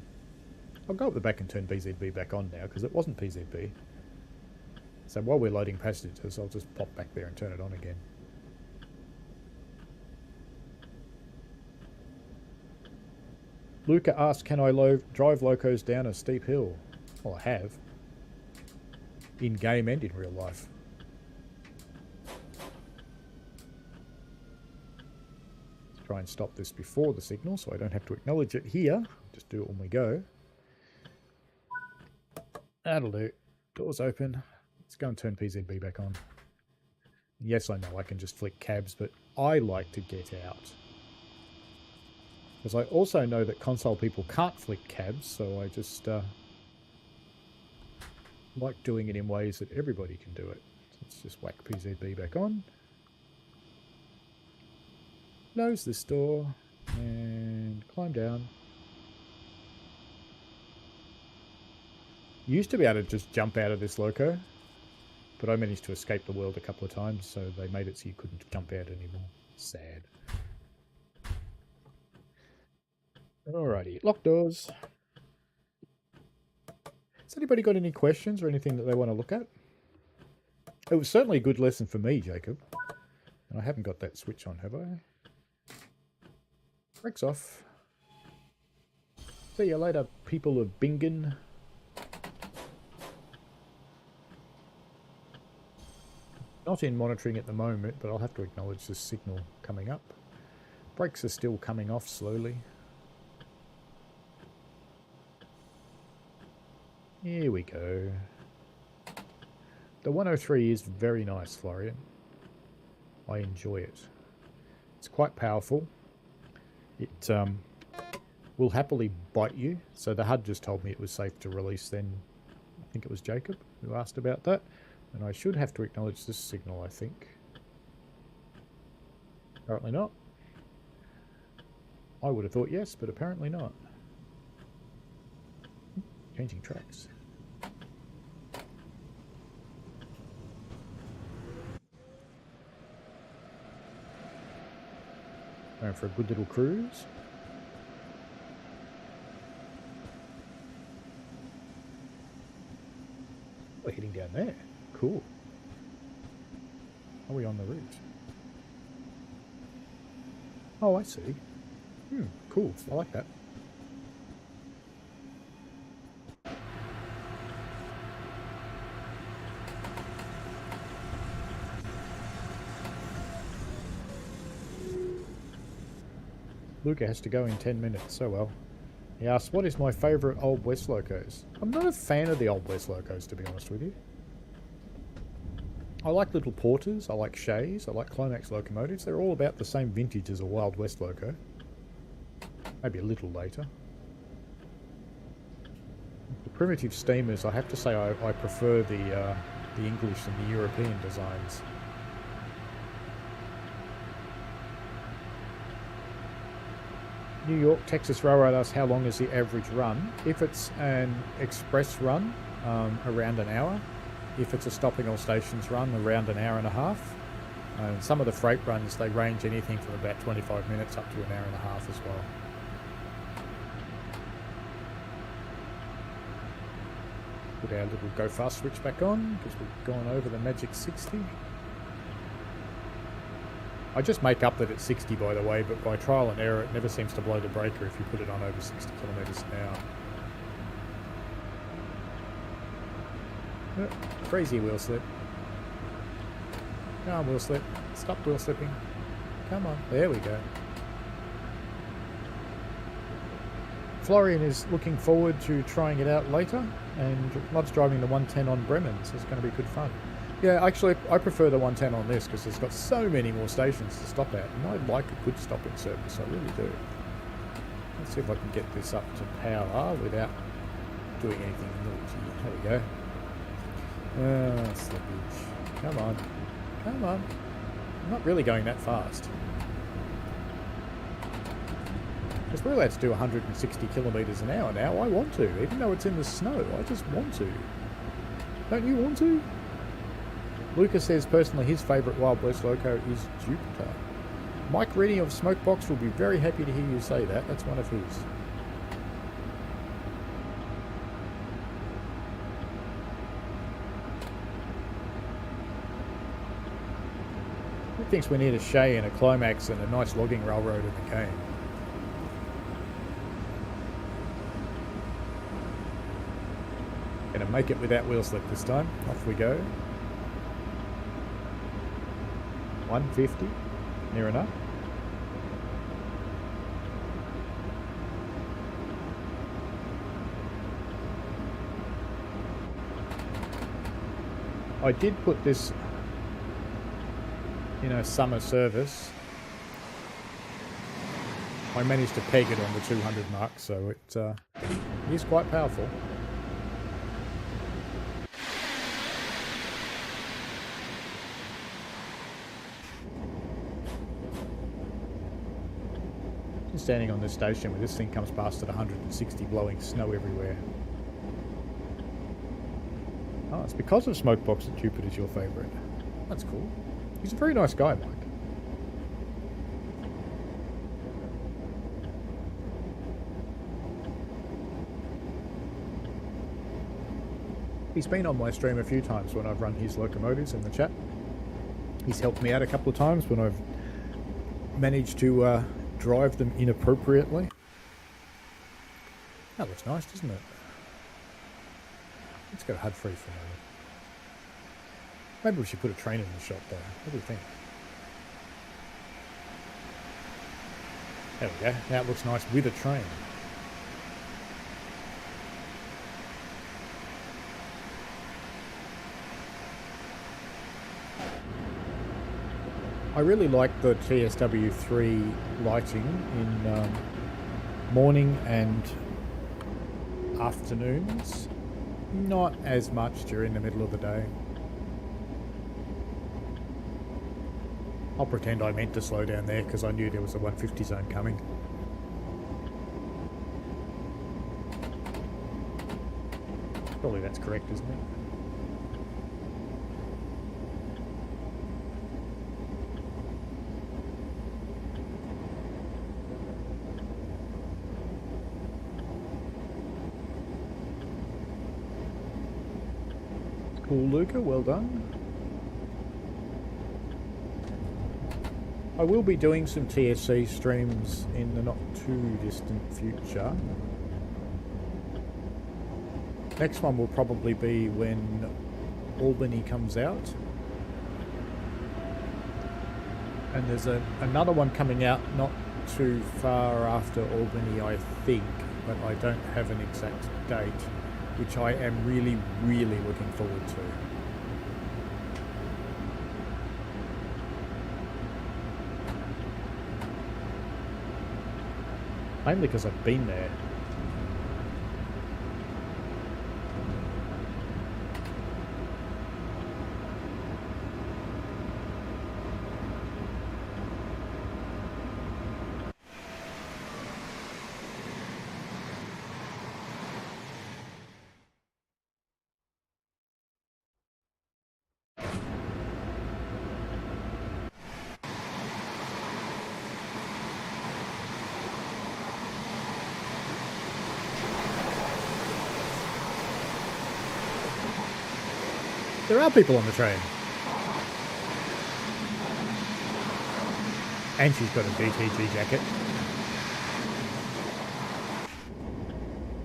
I'll go up the back and turn PZB back on now, because it wasn't PZB. So while we're loading passengers, I'll just pop back there and turn it on again. Luca asked, can I drive locos down a steep hill? Well, I have. In game and in real life. Let's try and stop this before the signal so I don't have to acknowledge it here. Just do it when we go. That'll do. Doors open. Let's go and turn PZB back on. Yes, I know I can just flick cabs, but I like to get out. Because I also know that console people can't flick cabs, so I just like doing it in ways that everybody can do it. So let's just whack PZB back on. Close this door and climb down. You used to be able to just jump out of this loco, but I managed to escape the world a couple of times, so they made it so you couldn't jump out anymore. Sad. Alrighty, lock doors. Has anybody got any questions or anything that they want to look at? It was certainly a good lesson for me, Jacob. And I haven't got that switch on, have I? Brakes off. See you later, people of Bingen. Not in monitoring at the moment, but I'll have to acknowledge this signal coming up. Brakes are still coming off slowly. Here we go. The 103 is very nice, Florian. I enjoy it. It's quite powerful. It will happily bite you. So the HUD just told me it was safe to release then. I think it was Jacob who asked about that. And I should have to acknowledge this signal, I think. Apparently not. I would have thought yes, but apparently not. Changing tracks. Going for a good little cruise. We're heading down there. Cool. Are we on the route? Oh, I see. Cool. I like that. Luca has to go in 10 minutes, so well. He asks, what is my favourite Old West locos? I'm not a fan of the Old West locos, to be honest with you. I like little porters, I like shays, I like climax locomotives. They're all about the same vintage as a Wild West loco. Maybe a little later. The primitive steamers, I have to say I prefer the English and the European designs. New York, Texas Railroad asks how long is the average run. If it's an express run, around an hour. If it's a stopping all stations run, around an hour and a half. And some of the freight runs, they range anything from about 25 minutes up to an hour and a half as well. Put our little go fast switch back on because we've gone over the magic 60. I just make up that it's 60 by the way, but by trial and error it never seems to blow the breaker if you put it on over 60 kilometres an hour. Oh, crazy wheel slip. Come on, wheel slip. Stop wheel slipping. Come on. There we go. Florian is looking forward to trying it out later and loves driving the 110 on Bremen, so it's going to be good fun. Yeah, actually, I prefer the 110 on this because it's got so many more stations to stop at, and I like a good stopping service, I really do. Let's see if I can get this up to power without doing anything naughty. There we go. Slippage. Come on. Come on. I'm not really going that fast. Because we're allowed to do 160 kilometres an hour now. I want to, even though it's in the snow. I just want to. Don't you want to? Lucas says personally his favourite Wild West loco is Jupiter. Mike Rennie of Smokebox will be very happy to hear you say that. That's one of his. He thinks we need a Shay and a Climax and a nice logging railroad in the game. Gonna make it without wheel slip this time. Off we go. 150, near enough. I did put this in a summer service. I managed to peg it on the 200 mark, so it is quite powerful. Standing on this station where this thing comes past at 160 blowing snow everywhere. Oh, it's because of Smokebox that Jupiter's your favourite. That's cool. He's a very nice guy, Mike. He's been on my stream a few times when I've run his locomotives in the chat. He's helped me out a couple of times when I've managed to drive them inappropriately. That looks nice, doesn't it? Let's go HUD free for a moment. Maybe we should put a train in the shop though. What do you think? There we go. Now it looks nice with a train. I really like the TSW3 lighting in morning and afternoons. Not as much during the middle of the day. I'll pretend I meant to slow down there because I knew there was a 150 zone coming. Probably that's correct, isn't it? Cool, Luca, well done. I will be doing some TSC streams in the not too distant future. Next one will probably be when Albany comes out. And there's another one coming out not too far after Albany, I think, but I don't have an exact date, which I am really, really looking forward to. Mainly because I've been there. There are people on the train. And she's got a DTG jacket.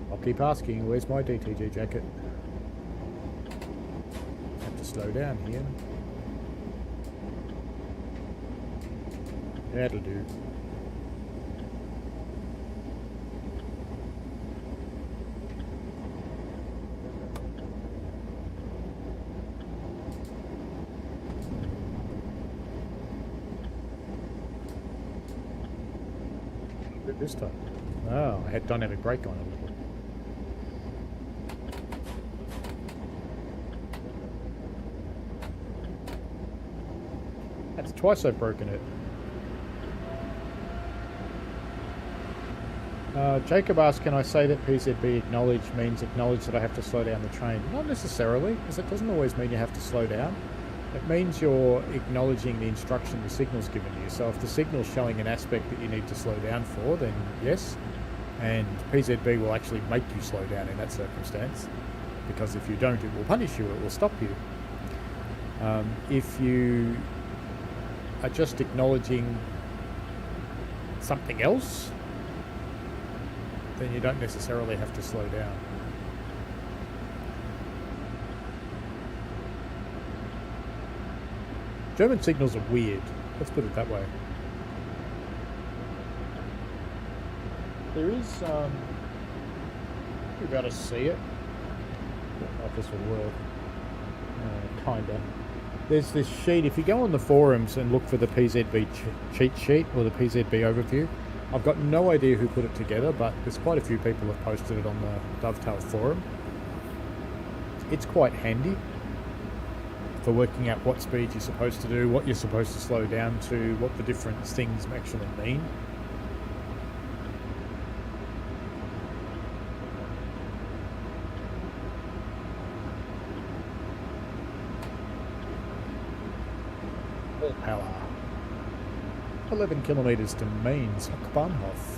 I'll keep asking, where's my DTG jacket? Have to slow down here. That'll do. This time. Oh, I had dynamic brake on a little. That's twice I've broken it. Jacob asked, can I say that PZB acknowledge means acknowledge that I have to slow down the train? Not necessarily, because it doesn't always mean you have to slow down. It means you're acknowledging the instruction the signal's given you. So if the signal's showing an aspect that you need to slow down for, then yes. And PZB will actually make you slow down in that circumstance. Because if you don't, it will punish you, it will stop you. If you are just acknowledging something else, then you don't necessarily have to slow down. German signals are weird. Let's put it that way. There is, you'll be able to see it. I don't know if this will work. Kinda. There's this sheet. If you go on the forums and look for the PZB cheat sheet or the PZB overview, I've got no idea who put it together, but there's quite a few people have posted it on the Dovetail forum. It's quite handy for working out what speed you're supposed to do, what you're supposed to slow down to, what the different things actually mean. All power. 11 kilometres to Mainz, Bahnhof.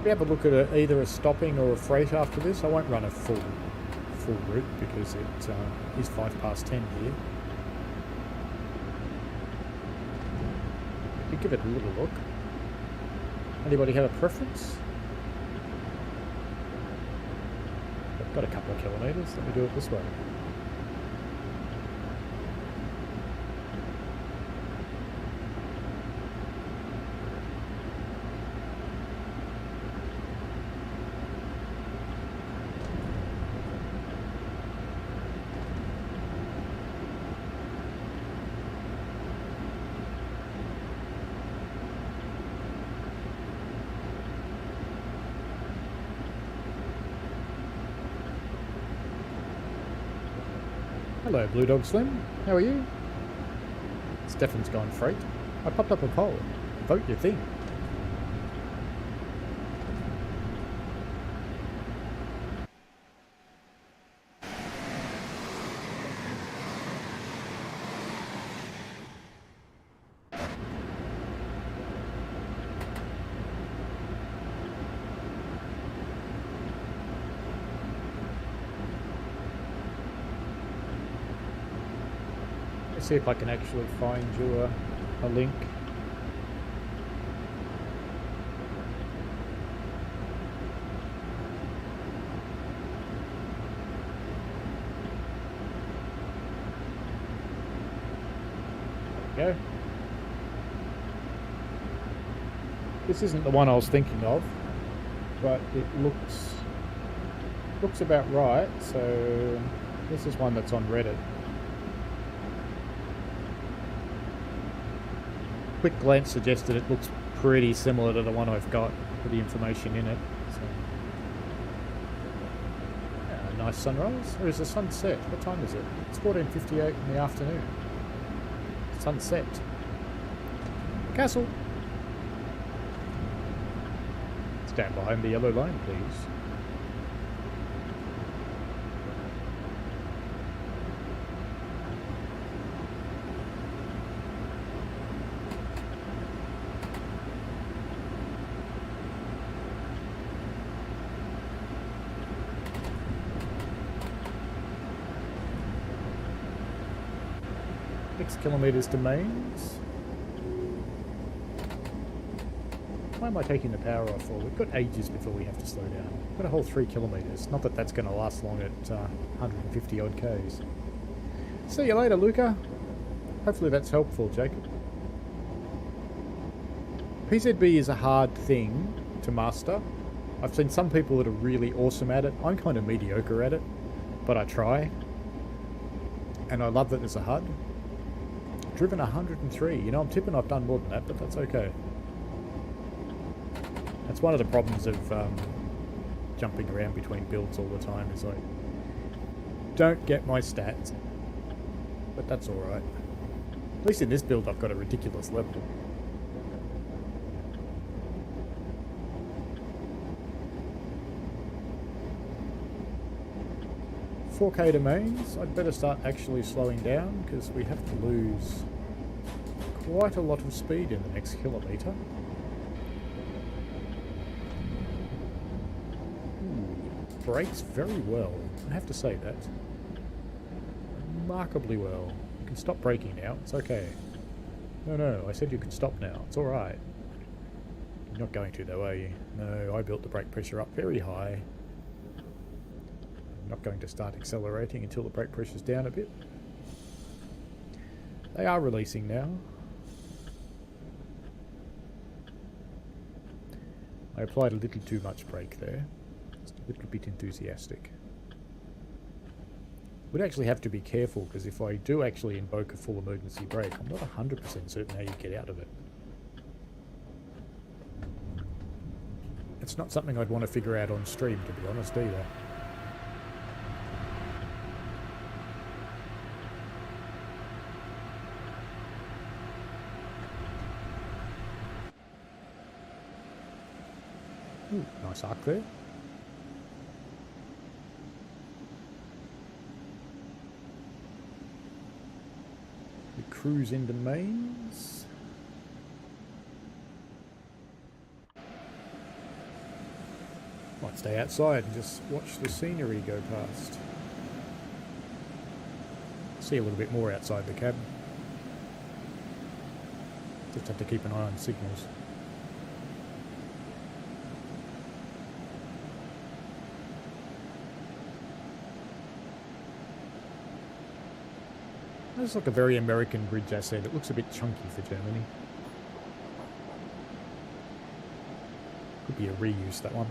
We have a look at either a stopping or a freight after this. I won't run a full route because it is 10:05 here. We give it a little look. Anybody have a preference? I've got a couple of kilometres. Let me do it this way. Hello, Blue Dog Slim. How are you? Stefan's gone freight. I popped up a poll. Vote your thing. See if I can actually find you a link. There we go. This isn't the one I was thinking of, but it looks about right. So this is one that's on Reddit. Quick glance suggested it looks pretty similar to the one I've got with the information in it. So, yeah, nice sunrise. Or is the sunset? What time is it? It's 14:58 in the afternoon. Sunset. Castle. Stand behind the yellow line, please. 6 kilometres to mains. Why am I taking the power off for? We've got ages before we have to slow down. We've got a whole 3 kilometres. Not that that's going to last long at 150 odd Ks. See you later, Luca. Hopefully that's helpful, Jacob. PZB is a hard thing to master. I've seen some people that are really awesome at it. I'm kind of mediocre at it, but I try. And I love that there's a HUD. Driven 103. You know, I'm tipping I've done more than that, but that's okay. That's one of the problems of jumping around between builds all the time, is I don't get my stats. But that's alright. At least in this build I've got a ridiculous level. $4K to mains. I'd better start actually slowing down because we have to lose quite a lot of speed in the next kilometre. Brakes very well, I have to say that. Remarkably well. You can stop braking now, it's okay. No, I said you could stop now, it's alright. You're not going to though, are you? No, I built the brake pressure up very high. I'm not going to start accelerating until the brake pressure's down a bit. They are releasing now. I applied a little too much brake there. A little bit enthusiastic. Would actually have to be careful because if I do actually invoke a full emergency brake, I'm not 100% certain how you get out of it. It's not something I'd want to figure out on stream, to be honest, either. Ooh, nice arc there. Cruise into mains. Might stay outside and just watch the scenery go past. See a little bit more outside the cab. Just have to keep an eye on signals. It's like a very American bridge asset. It looks a bit chunky for Germany. Could be a reuse, that one.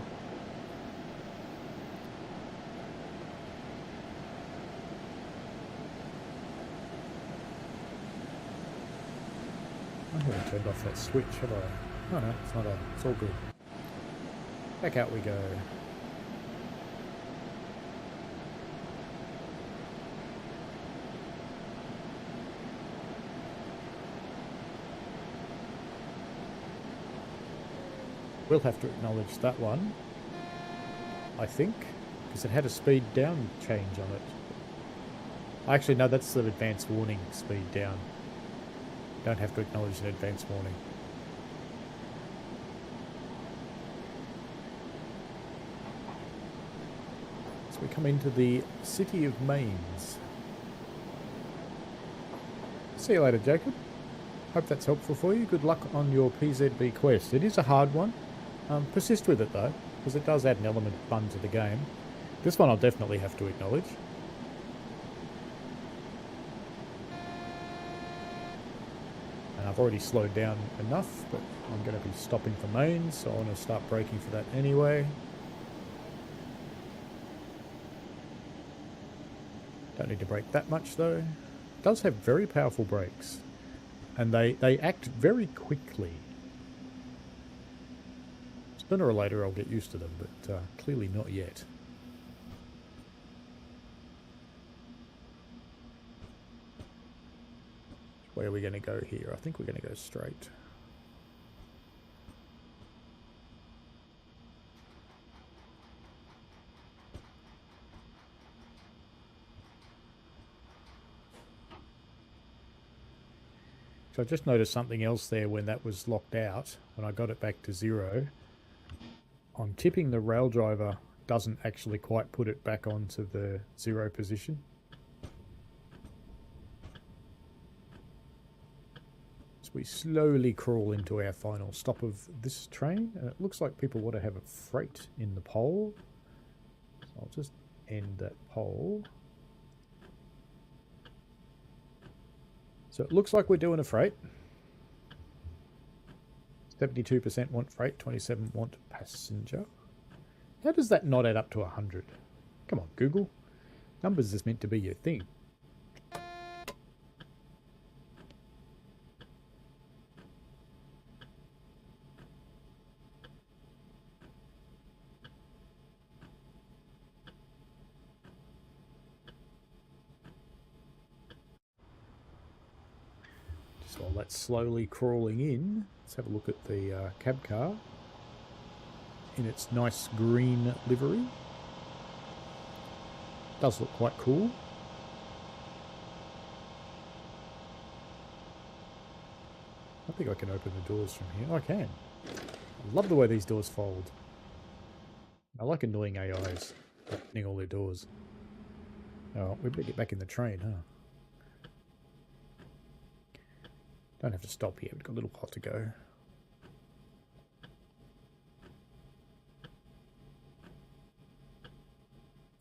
I haven't turned off that switch, have I? Oh no, it's not on. It's all good. Back out we go. We'll have to acknowledge that one, I think, because it had a speed down change on it. Actually, no, that's the advanced warning speed down. Don't have to acknowledge an advanced warning. So we come into the city of Mainz. See you later, Jacob. Hope that's helpful for you. Good luck on your PZB quest. It is a hard one. Persist with it though, because it does add an element of fun to the game. This one I'll definitely have to acknowledge. And I've already slowed down enough, but I'm going to be stopping for mains, so I want to start braking for that anyway. Don't need to brake that much though. It does have very powerful brakes, and they act very quickly. Sooner or later I'll get used to them, but clearly not yet. Where are we going to go here? I think we're going to go straight. So I just noticed something else there when that was locked out, when I got it back to 0. I'm tipping the rail driver doesn't actually quite put it back onto the 0 position. We slowly crawl into our final stop of this train, and it looks like people want to have a freight in the pole. So I'll just end that pole. So it looks like we're doing a freight. 72% want freight, 27% want passenger. How does that not add up to 100? Come on, Google. Numbers is meant to be your thing. Just while that's slowly crawling in, let's have a look at the cab car in its nice green livery. Does look quite cool. I think I can open the doors from here. I can. I love the way these doors fold. I like annoying AIs opening all their doors. Oh, we better get back in the train, huh? Don't have to stop here. We've got a little while to go.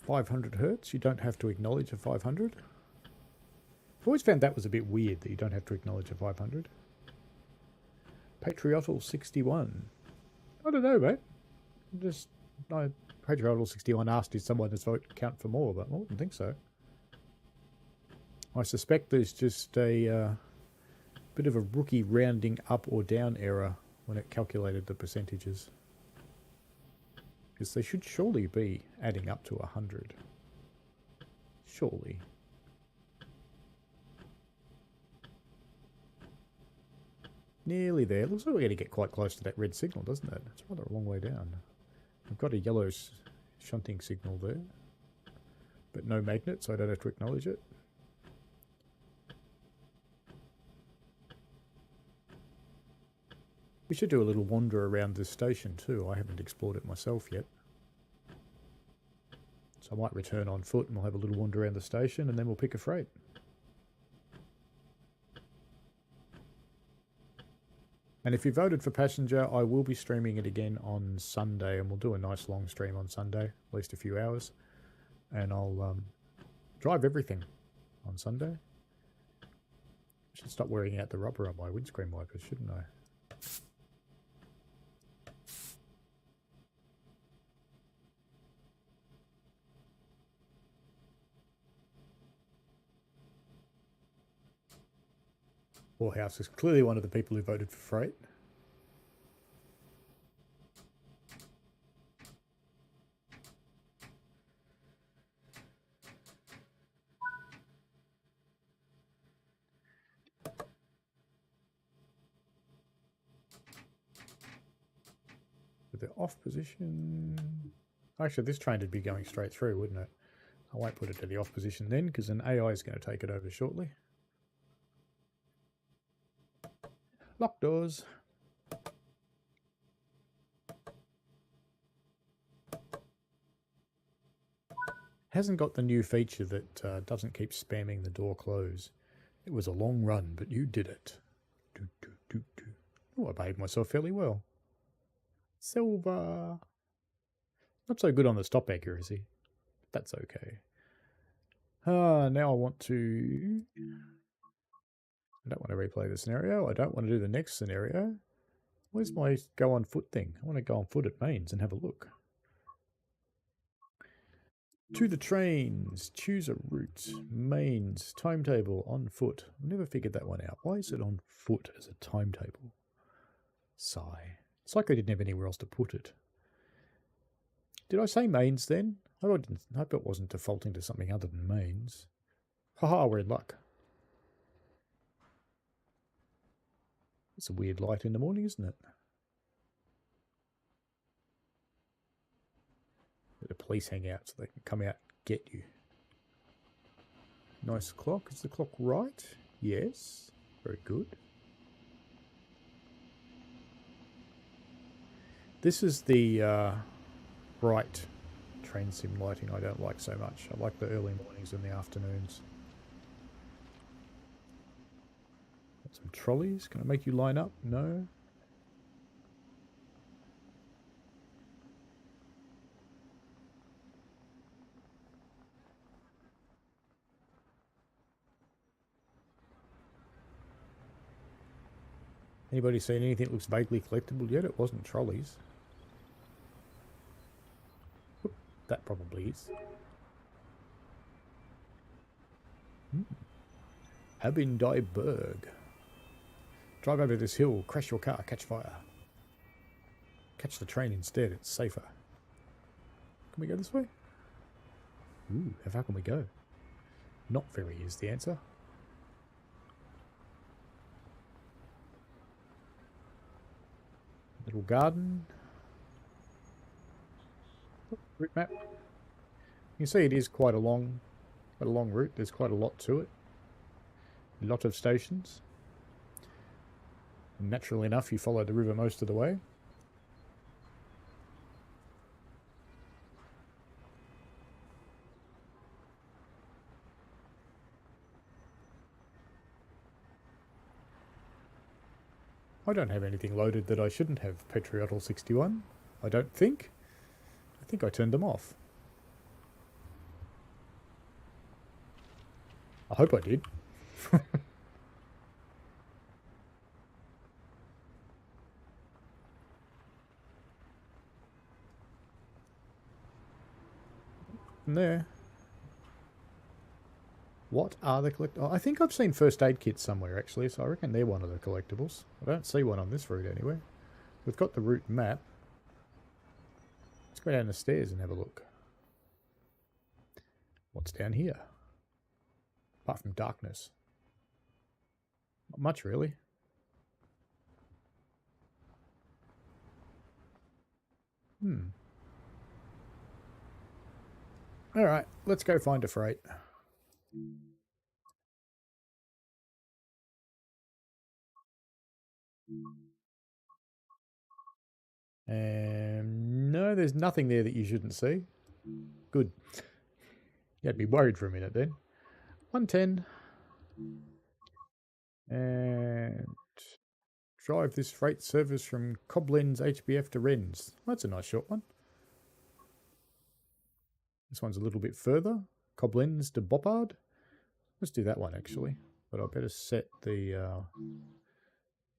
$500 you don't have to acknowledge a 500. I've always found that was a bit weird that you don't have to acknowledge a 500. Patriotal 61. I don't know, mate. Just no. Patriotal 61 asked if someone's vote count for more, but I wouldn't think so. I suspect there's just a bit of a rookie rounding up or down error when it calculated the percentages. Because they should surely be adding up to 100. Surely. Nearly there. Looks like we're going to get quite close to that red signal, doesn't it? It's rather a long way down. We've got a yellow shunting signal there. But no magnet, so I don't have to acknowledge it. We should do a little wander around this station too. I haven't explored it myself yet. So I might return on foot and we'll have a little wander around the station and then we'll pick a freight. And if you voted for passenger, I will be streaming it again on Sunday, and we'll do a nice long stream on Sunday, at least a few hours. And I'll drive everything on Sunday. I should stop wearing out the rubber on my windscreen wipers, shouldn't I? Warhouse is clearly one of the people who voted for freight. With the off position... Actually, this train would be going straight through, wouldn't it? I won't put it to the off position then, because an AI is going to take it over shortly. Lock doors. Hasn't got the new feature that doesn't keep spamming the door close. It was a long run, but you did it. Oh, I behaved myself fairly well. Silver. Not so good on the stop accuracy. That's okay. Now I want to... I don't want to replay the scenario. I don't want to do the next scenario. Where's my go on foot thing? I want to go on foot at Mains and have a look. To the trains. Choose a route. Mains. Timetable on foot. I've never figured that one out. Why is it on foot as a timetable? Sigh. It's like I didn't have anywhere else to put it. Did I say Mains then? I hope it wasn't defaulting to something other than Mains. Haha, we're in luck. It's a weird light in the morning, isn't it? Let the police hang out so they can come out and get you. Nice clock. Is the clock right? Yes. Very good. This is the bright train sim lighting I don't like so much. I like the early mornings and the afternoons. Some trolleys. Can I make you line up? No. Anybody seen anything that looks vaguely collectible yet? It wasn't trolleys. Oop, that probably is. Abindaiberg. Drive over this hill, crash your car, catch fire. Catch the train instead, it's safer. Can we go this way? Ooh, how far can we go? Not very is the answer. Little garden. Oh, route map. You can see it is quite a long route. There's quite a lot to it. A lot of stations. And naturally enough, you follow the river most of the way. I don't have anything loaded that I shouldn't have, Patriotal61. I don't think. I think I turned them off. I hope I did. There. What are the collectibles? Oh, I think I've seen first aid kits somewhere actually, so I reckon they're one of the collectibles. I don't see one on this route anyway. We've got the route map. Let's go down the stairs and have a look. What's down here? Apart from darkness. Not much really. Alright, let's go find a freight. No, there's nothing there that you shouldn't see. Good. You had to be worried for a minute then. 110. And drive this freight service from Koblenz HBF to Rennes. That's a nice short one. This one's a little bit further. Koblenz to Boppard. Let's do that one actually. But I better set the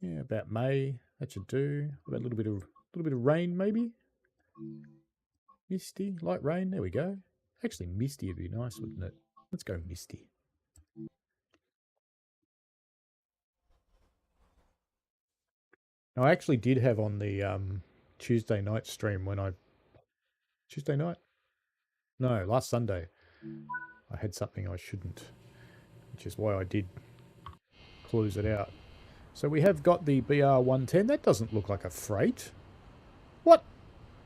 yeah, about May. That should do. About a little bit of rain maybe. Misty, light rain. There we go. Actually, misty would be nice, wouldn't it? Let's go misty. Now, I actually did have on the Tuesday night stream when I... Tuesday night? No, last Sunday. I had something I shouldn't, which is why I did close it out. So we have got the BR110. That doesn't look like a freight. What?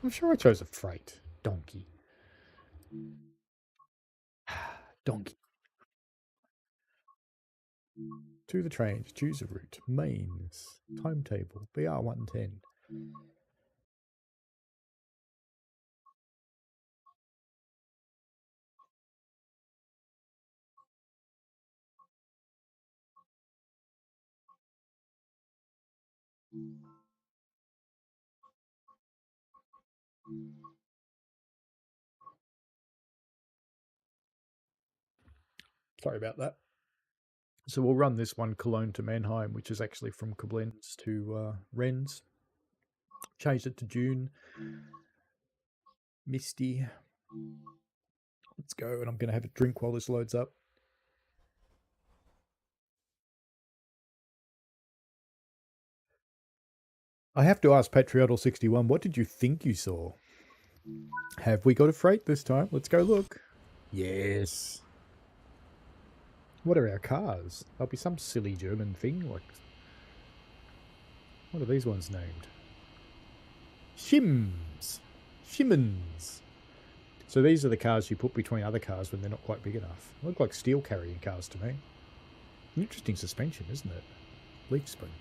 I'm sure I chose a freight. Donkey. Donkey. To the trains. Choose a route. Mains. Timetable. BR110. Sorry about that. So we'll run this one Cologne to Mannheim, which is actually from Koblenz to Rennes. Changed it to June. Misty. Let's go, and I'm going to have a drink while this loads up. I have to ask Patriotal61, what did you think you saw? Have we got a freight this time? Let's go look. Yes. What are our cars? There'll be some silly German thing. Like, what are these ones named? Shims. Shimmens. So these are the cars you put between other cars when they're not quite big enough. They look like steel carrying cars to me. Interesting suspension, isn't it? Leaf spring.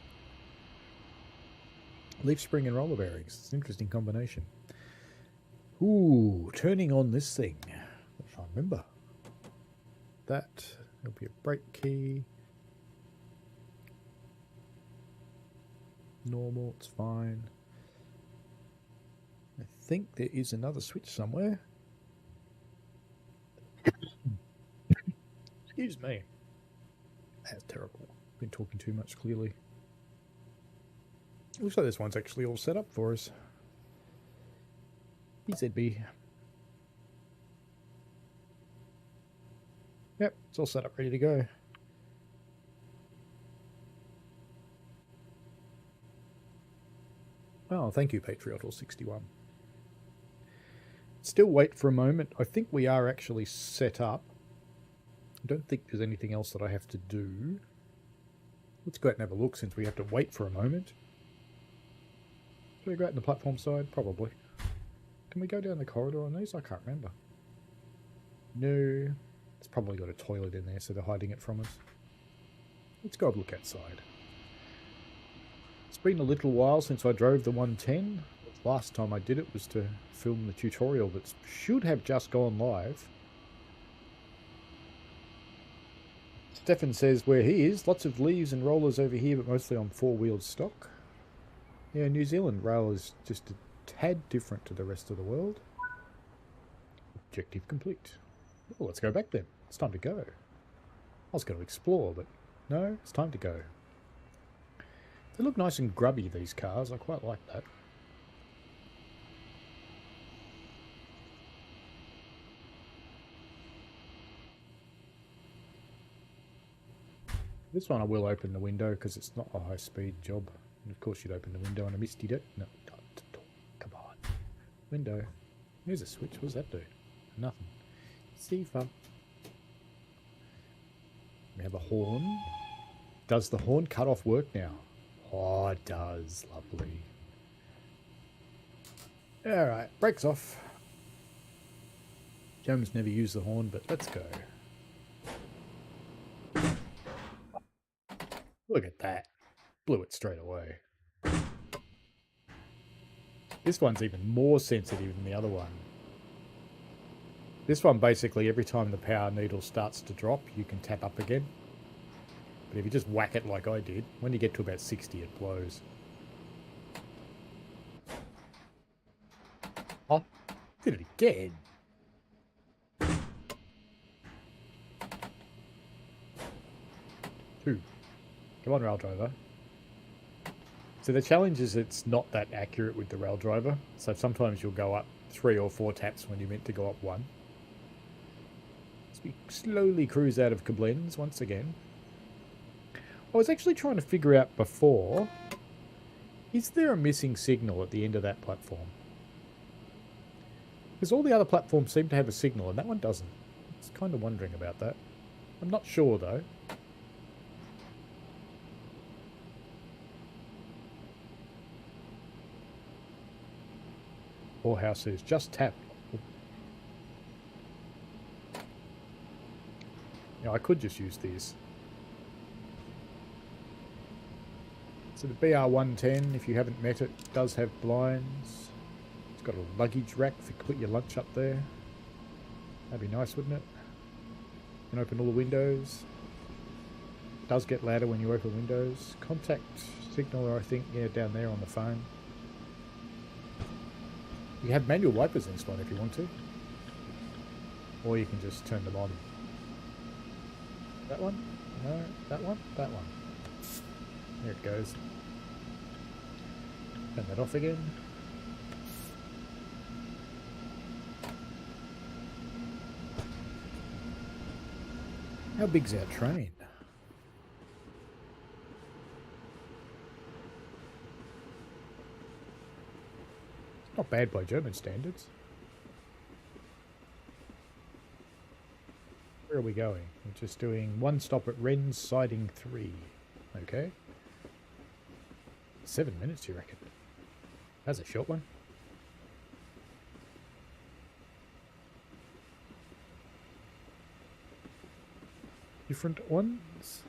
Leaf spring and roller bearings. It's an interesting combination. Ooh, turning on this thing. If I remember. That, there'll be a brake key. Normal, it's fine. I think there is another switch somewhere. Excuse me. That's terrible. Been talking too much, clearly. Looks like this one's actually all set up for us. BZB. Yep, it's all set up, ready to go. Oh, thank you, Patriot61. Still wait for a moment. I think we are actually set up. I don't think there's anything else that I have to do. Let's go out and have a look since we have to wait for a moment. Should we go out on the platform side? Probably. Can we go down the corridor on these? I can't remember. No. It's probably got a toilet in there, so they're hiding it from us. Let's go have a look outside. It's been a little while since I drove the 110. The last time I did it was to film the tutorial that should have just gone live. Stefan says where he is, lots of leaves and rollers over here, but mostly on four-wheeled stock. Yeah, New Zealand rail is just a tad different to the rest of the world. Objective complete. Well, let's go back then. It's time to go. I was going to explore, but no, it's time to go. They look nice and grubby, these cars. I quite like that. This one I will open the window because it's not a high-speed job. And of course you'd open the window on a misty day. No, come on. Window. Here's a switch. What does that do? Nothing. Sifa. We have a horn. Does the horn cut off work now? Oh, it does. Lovely. Alright, brakes off. Jones never used the horn, but let's go. Look at that. Blew it straight away. This one's even more sensitive than the other one. This one, basically, every time the power needle starts to drop, you can tap up again. But if you just whack it like I did, when you get to about 60, it blows. Oh, did it again. Two. Come on, rail driver. So the challenge is it's not that accurate with the rail driver. So sometimes you'll go up 3 or 4 taps when you're meant to go up 1. As we slowly cruise out of Koblenz once again. I was actually trying to figure out before, is there a missing signal at the end of that platform? Because all the other platforms seem to have a signal and that one doesn't. I was kind of wondering about that. I'm not sure though. Whorehouse says, just tap. Yeah, I could just use these. So the BR103, if you haven't met it, does have blinds. It's got a luggage rack if you could put your lunch up there. That'd be nice, wouldn't it? You can open all the windows. It does get louder when you open windows. Contact signaler, I think, yeah, down there on the phone. You have manual wipers in this one if you want to. Or you can just turn them on. That one? No, that one? That one. There it goes. Turn that off again. How big's our train? Not bad by German standards. Where are we going? We're just doing one stop at Rennes Siding 3. Okay. 7 minutes, you reckon? That's a short one. Different ones.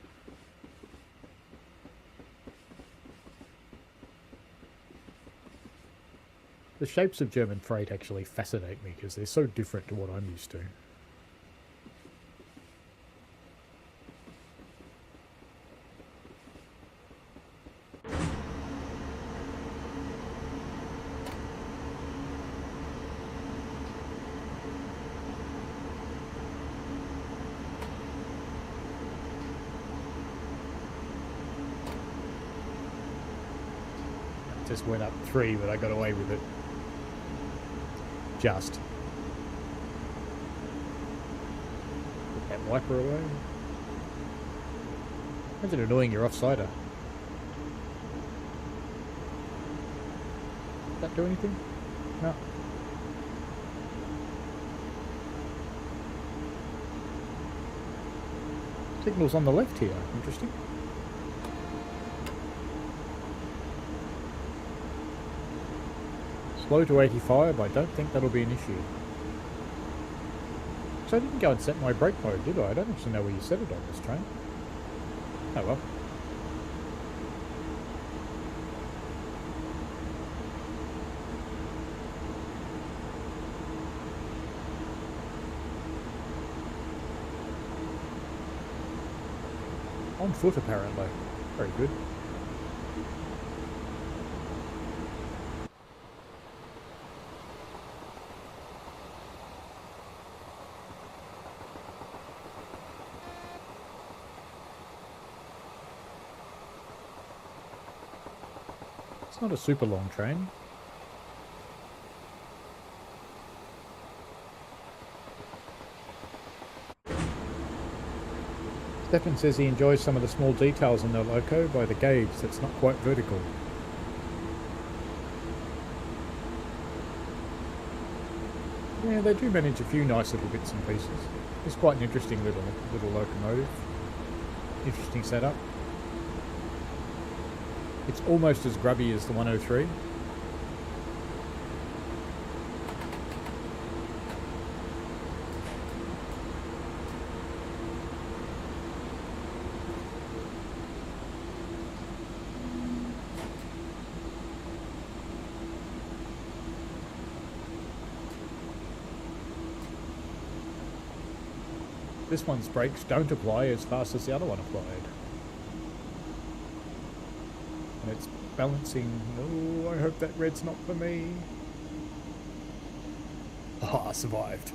The shapes of German freight actually fascinate me because they're so different to what I'm used to. Just went up 3, but I got away with it. Just. Put that wiper away. Imagine annoying your offsider. Does that do anything? No. Signal's on the left here. Interesting. Slow to 85, I don't think that'll be an issue. So I didn't go and set my brake mode, did I? I don't actually know where you set it on this train. Oh well. On foot apparently. Very good. It's not a super long train. Stefan says he enjoys some of the small details in the loco by the gauge that's not quite vertical. Yeah, they do manage a few nice little bits and pieces. It's quite an interesting little locomotive. Interesting setup. It's almost as grubby as the 103. This one's brakes don't apply as fast as the other one applied. And it's balancing. Oh, I hope that red's not for me. Ah, I survived.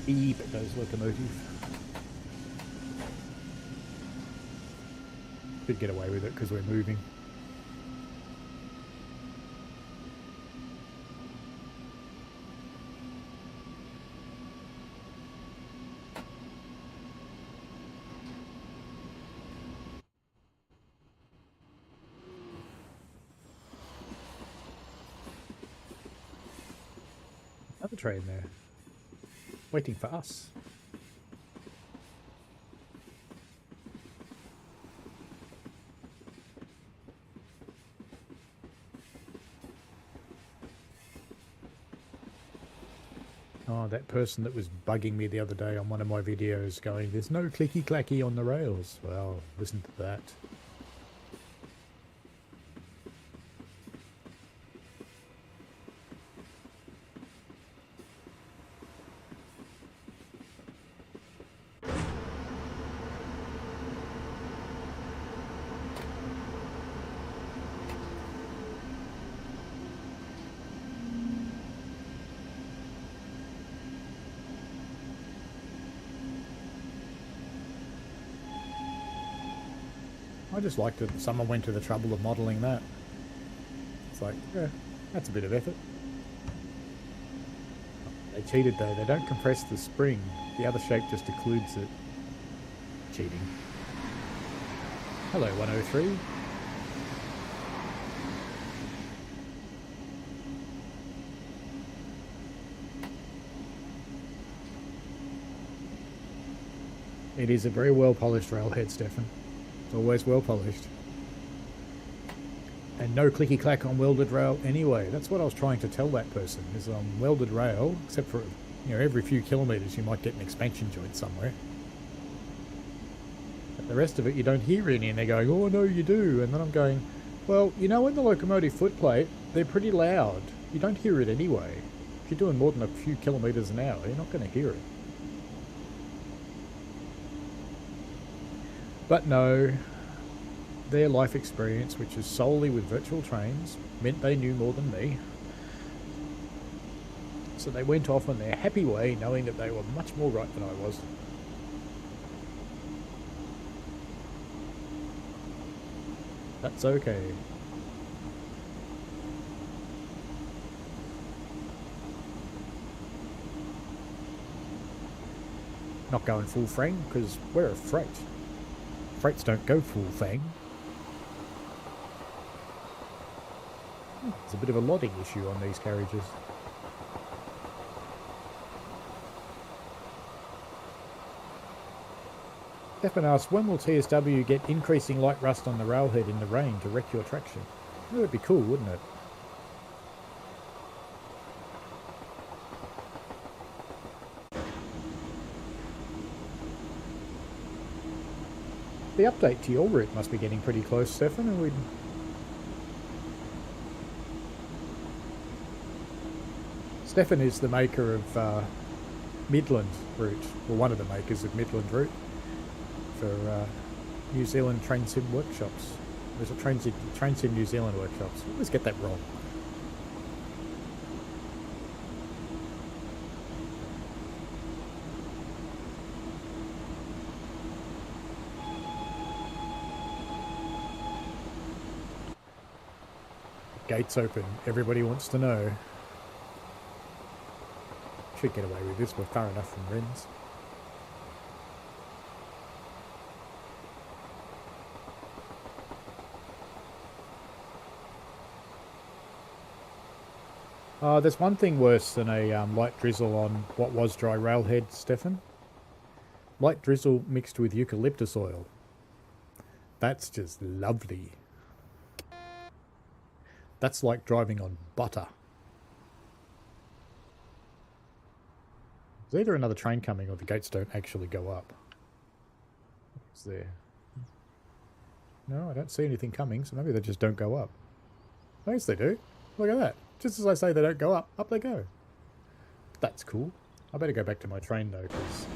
Beep, it goes locomotive. Could get away with it because we're moving. Another train there, waiting for us. Oh, that person that was bugging me the other day on one of my videos going, there's no clicky clacky on the rails. Well, listen to that. I just liked that someone went to the trouble of modelling that. It's like, yeah, that's a bit of effort. They cheated though, they don't compress the spring. The other shape just occludes it. Cheating. Hello, 103. It is a very well polished railhead, Stefan. It's always well polished. And no clicky clack on welded rail anyway. That's what I was trying to tell that person, is on welded rail, except for, you know, every few kilometres you might get an expansion joint somewhere. But the rest of it you don't hear any, and they're going, oh no you do. And then I'm going, well, you know, in the locomotive footplate, they're pretty loud. You don't hear it anyway. If you're doing more than a few kilometres an hour, you're not going to hear it. But no, their life experience, which is solely with virtual trains, meant they knew more than me. So they went off on their happy way, knowing that they were much more right than I was. That's okay. Not going full frame, because we're a freight. Freights don't go full fang. There's a bit of a lodding issue on these carriages. Stefan asks, when will TSW get increasing light rust on the railhead in the rain to wreck your traction? That would be cool, wouldn't it? The update to your route must be getting pretty close, Stefan, and we'd... Stefan is the maker of Midland route, or one of the makers of Midland route, for New Zealand Train Sim Workshops. There's a Train Sim New Zealand Workshops. I always get that wrong. Gates open. Everybody wants to know. Should get away with this. We're far enough from Rennes. There's one thing worse than a light drizzle on what was dry railhead, Stefan. Light drizzle mixed with eucalyptus oil. That's just lovely. That's like driving on butter. There's either another train coming or the gates don't actually go up. What's there? No, I don't see anything coming, so maybe they just don't go up. Oh, yes, they do. Look at that. Just as I say they don't go up, up they go. That's cool. I better go back to my train though, because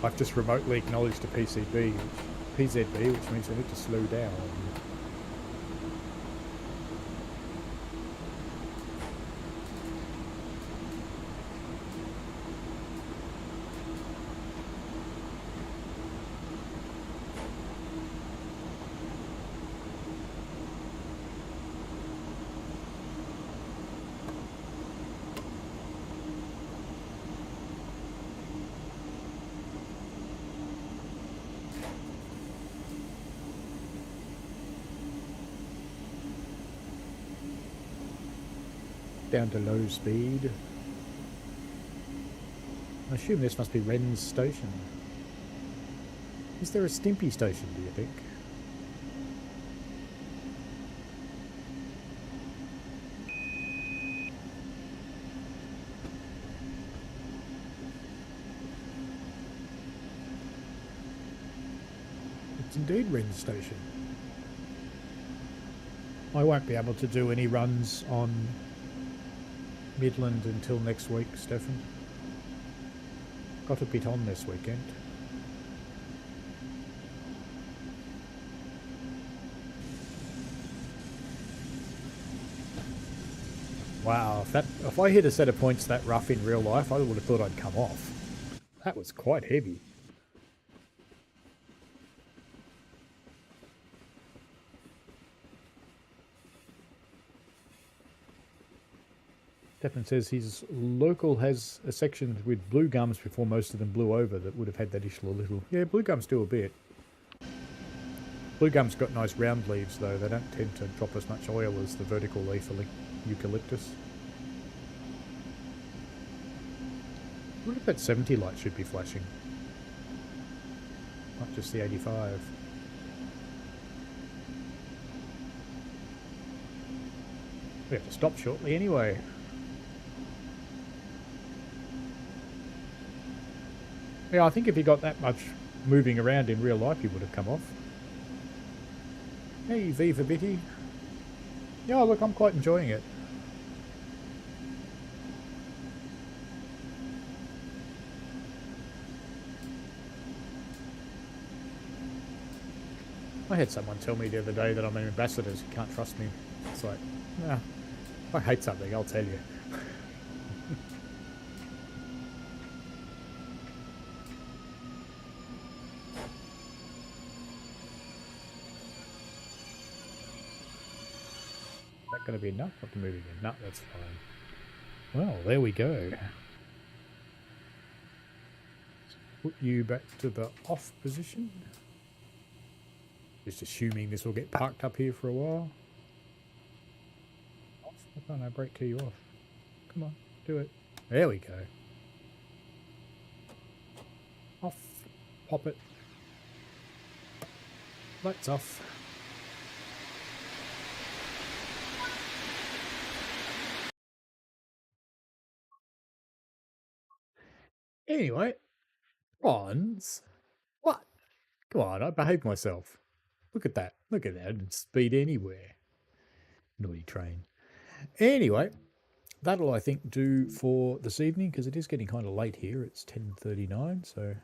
I've just remotely acknowledged a PZB, which means I need to slow down. Down to low speed. I assume this must be Rennes station. Is there a Stimpy station, do you think? It's indeed Rennes station. I won't be able to do any runs on Midland until next week, Stefan. Got a bit on this weekend. Wow, if I hit a set of points that rough in real life, I would have thought I'd come off. That was quite heavy. Stefan says his local has a section with blue gums before most of them blew over that would have had that issue a little. Yeah, blue gums do a bit. Blue gums got nice round leaves though. They don't tend to drop as much oil as the vertical leaf eucalyptus. I wonder if that 70 light should be flashing. Not just the 85. We have to stop shortly anyway. Yeah, I think if he got that much moving around in real life, he would have come off. Hey, V for Bitty. Yeah, look, I'm quite enjoying it. I had someone tell me the other day that I'm an ambassador, so you can't trust me. It's like, nah, if I hate something, I'll tell you. that going to be enough? Not to move again. No, that's fine. Well, there we go. Put you back to the off position. Just assuming this will get parked up here for a while. Off. Why can't I brake you off? Come on, do it. There we go. Off. Pop it. Lights off. Anyway, Bonds. What? Come on, I behaved myself. Look at that. Look at that. I didn't speed anywhere. Naughty train. Anyway, that'll, I think, do for this evening, because it is getting kind of late here. It's 10:39, so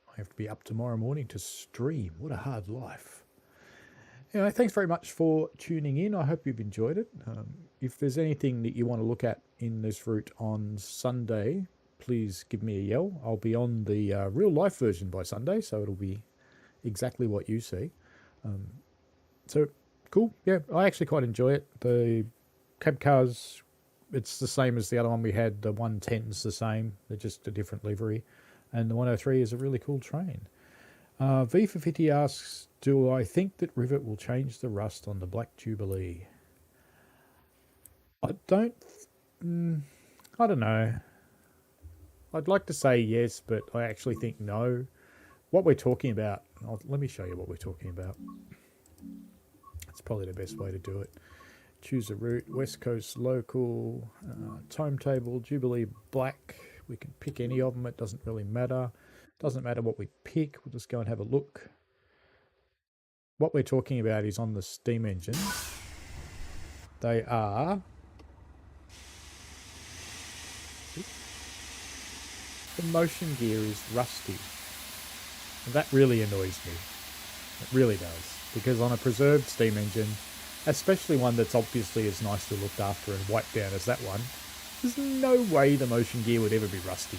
I have to be up tomorrow morning to stream. What a hard life. Anyway, thanks very much for tuning in. I hope you've enjoyed it. If there's anything that you want to look at in this route on Sunday, please give me a yell. I'll be on the real life version by Sunday, so it'll be exactly what you see. So cool. Yeah, I actually quite enjoy it. The cab cars, it's the same as the other one we had. The 110's the same. They're just a different livery. And the 103 is a really cool train. V for 50 asks, do I think that Rivet will change the rust on the Black Jubilee? I don't know. I'd like to say yes, but I actually think no. What we're talking about, let me show you what we're talking about. That's probably the best way to do it. Choose a route, West Coast local, timetable, Jubilee Black. We can pick any of them. It doesn't really matter. Doesn't matter what we pick. We'll just go and have a look. What we're talking about is on the steam engines. They are... The motion gear is rusty. And that really annoys me. It really does. Because on a preserved steam engine, especially one that's obviously as nicely looked after and wiped down as that one, there's no way the motion gear would ever be rusty.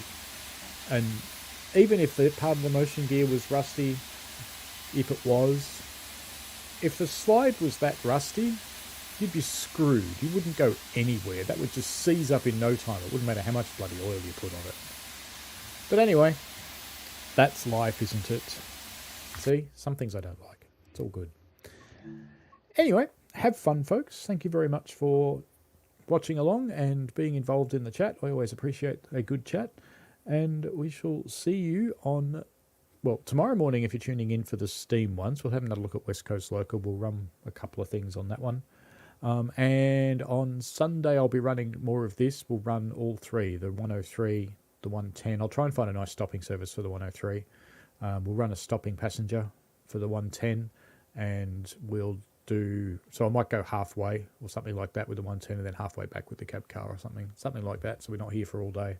And even if the part of the motion gear was rusty, if it was, if the slide was that rusty, you'd be screwed. You wouldn't go anywhere. That would just seize up in no time. It wouldn't matter how much bloody oil you put on it. But anyway, that's life, isn't it? See, some things I don't like. It's all good. Anyway, have fun, folks. Thank you very much for watching along and being involved in the chat. I always appreciate a good chat. And we shall see you on, well, tomorrow morning if you're tuning in for the Steam ones. We'll have another look at West Coast Local. We'll run a couple of things on that one. And on Sunday I'll be running more of this. We'll run all three, the 103, the 110. I'll try and find a nice stopping service for the 103. We'll run a stopping passenger for the 110, and we'll do, so I might go halfway or something like that with the 110 and then halfway back with the cab car or something like that, so we're not here for all day.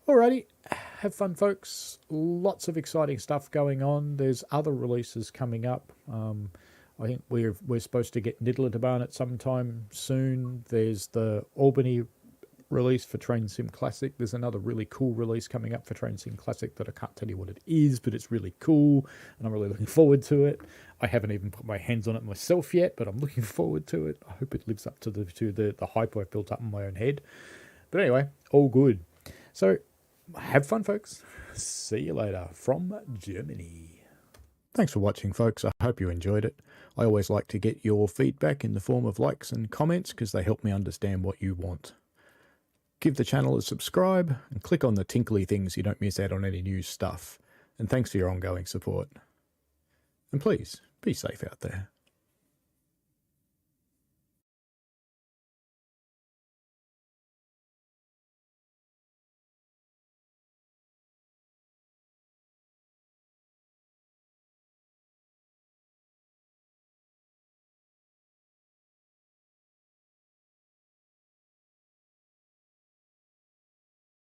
Alrighty, have fun, folks. Lots of exciting stuff going on. There's other releases coming up. I think we're supposed to get Niddler to Barnet sometime soon. There's the Albany release for Train Sim Classic. There's another really cool release coming up for Train Sim Classic that I can't tell you what it is, but it's really cool, and I'm really looking forward to it. I haven't even put my hands on it myself yet, but I'm looking forward to it. I hope it lives up to the hype I've built up in my own head. But anyway, all good. So have fun, folks. See you later from Germany. Thanks for watching, folks. I hope you enjoyed it. I always like to get your feedback in the form of likes and comments because they help me understand what you want. Give the channel a subscribe and click on the tinkly things so you don't miss out on any new stuff. And thanks for your ongoing support. And please, be safe out there.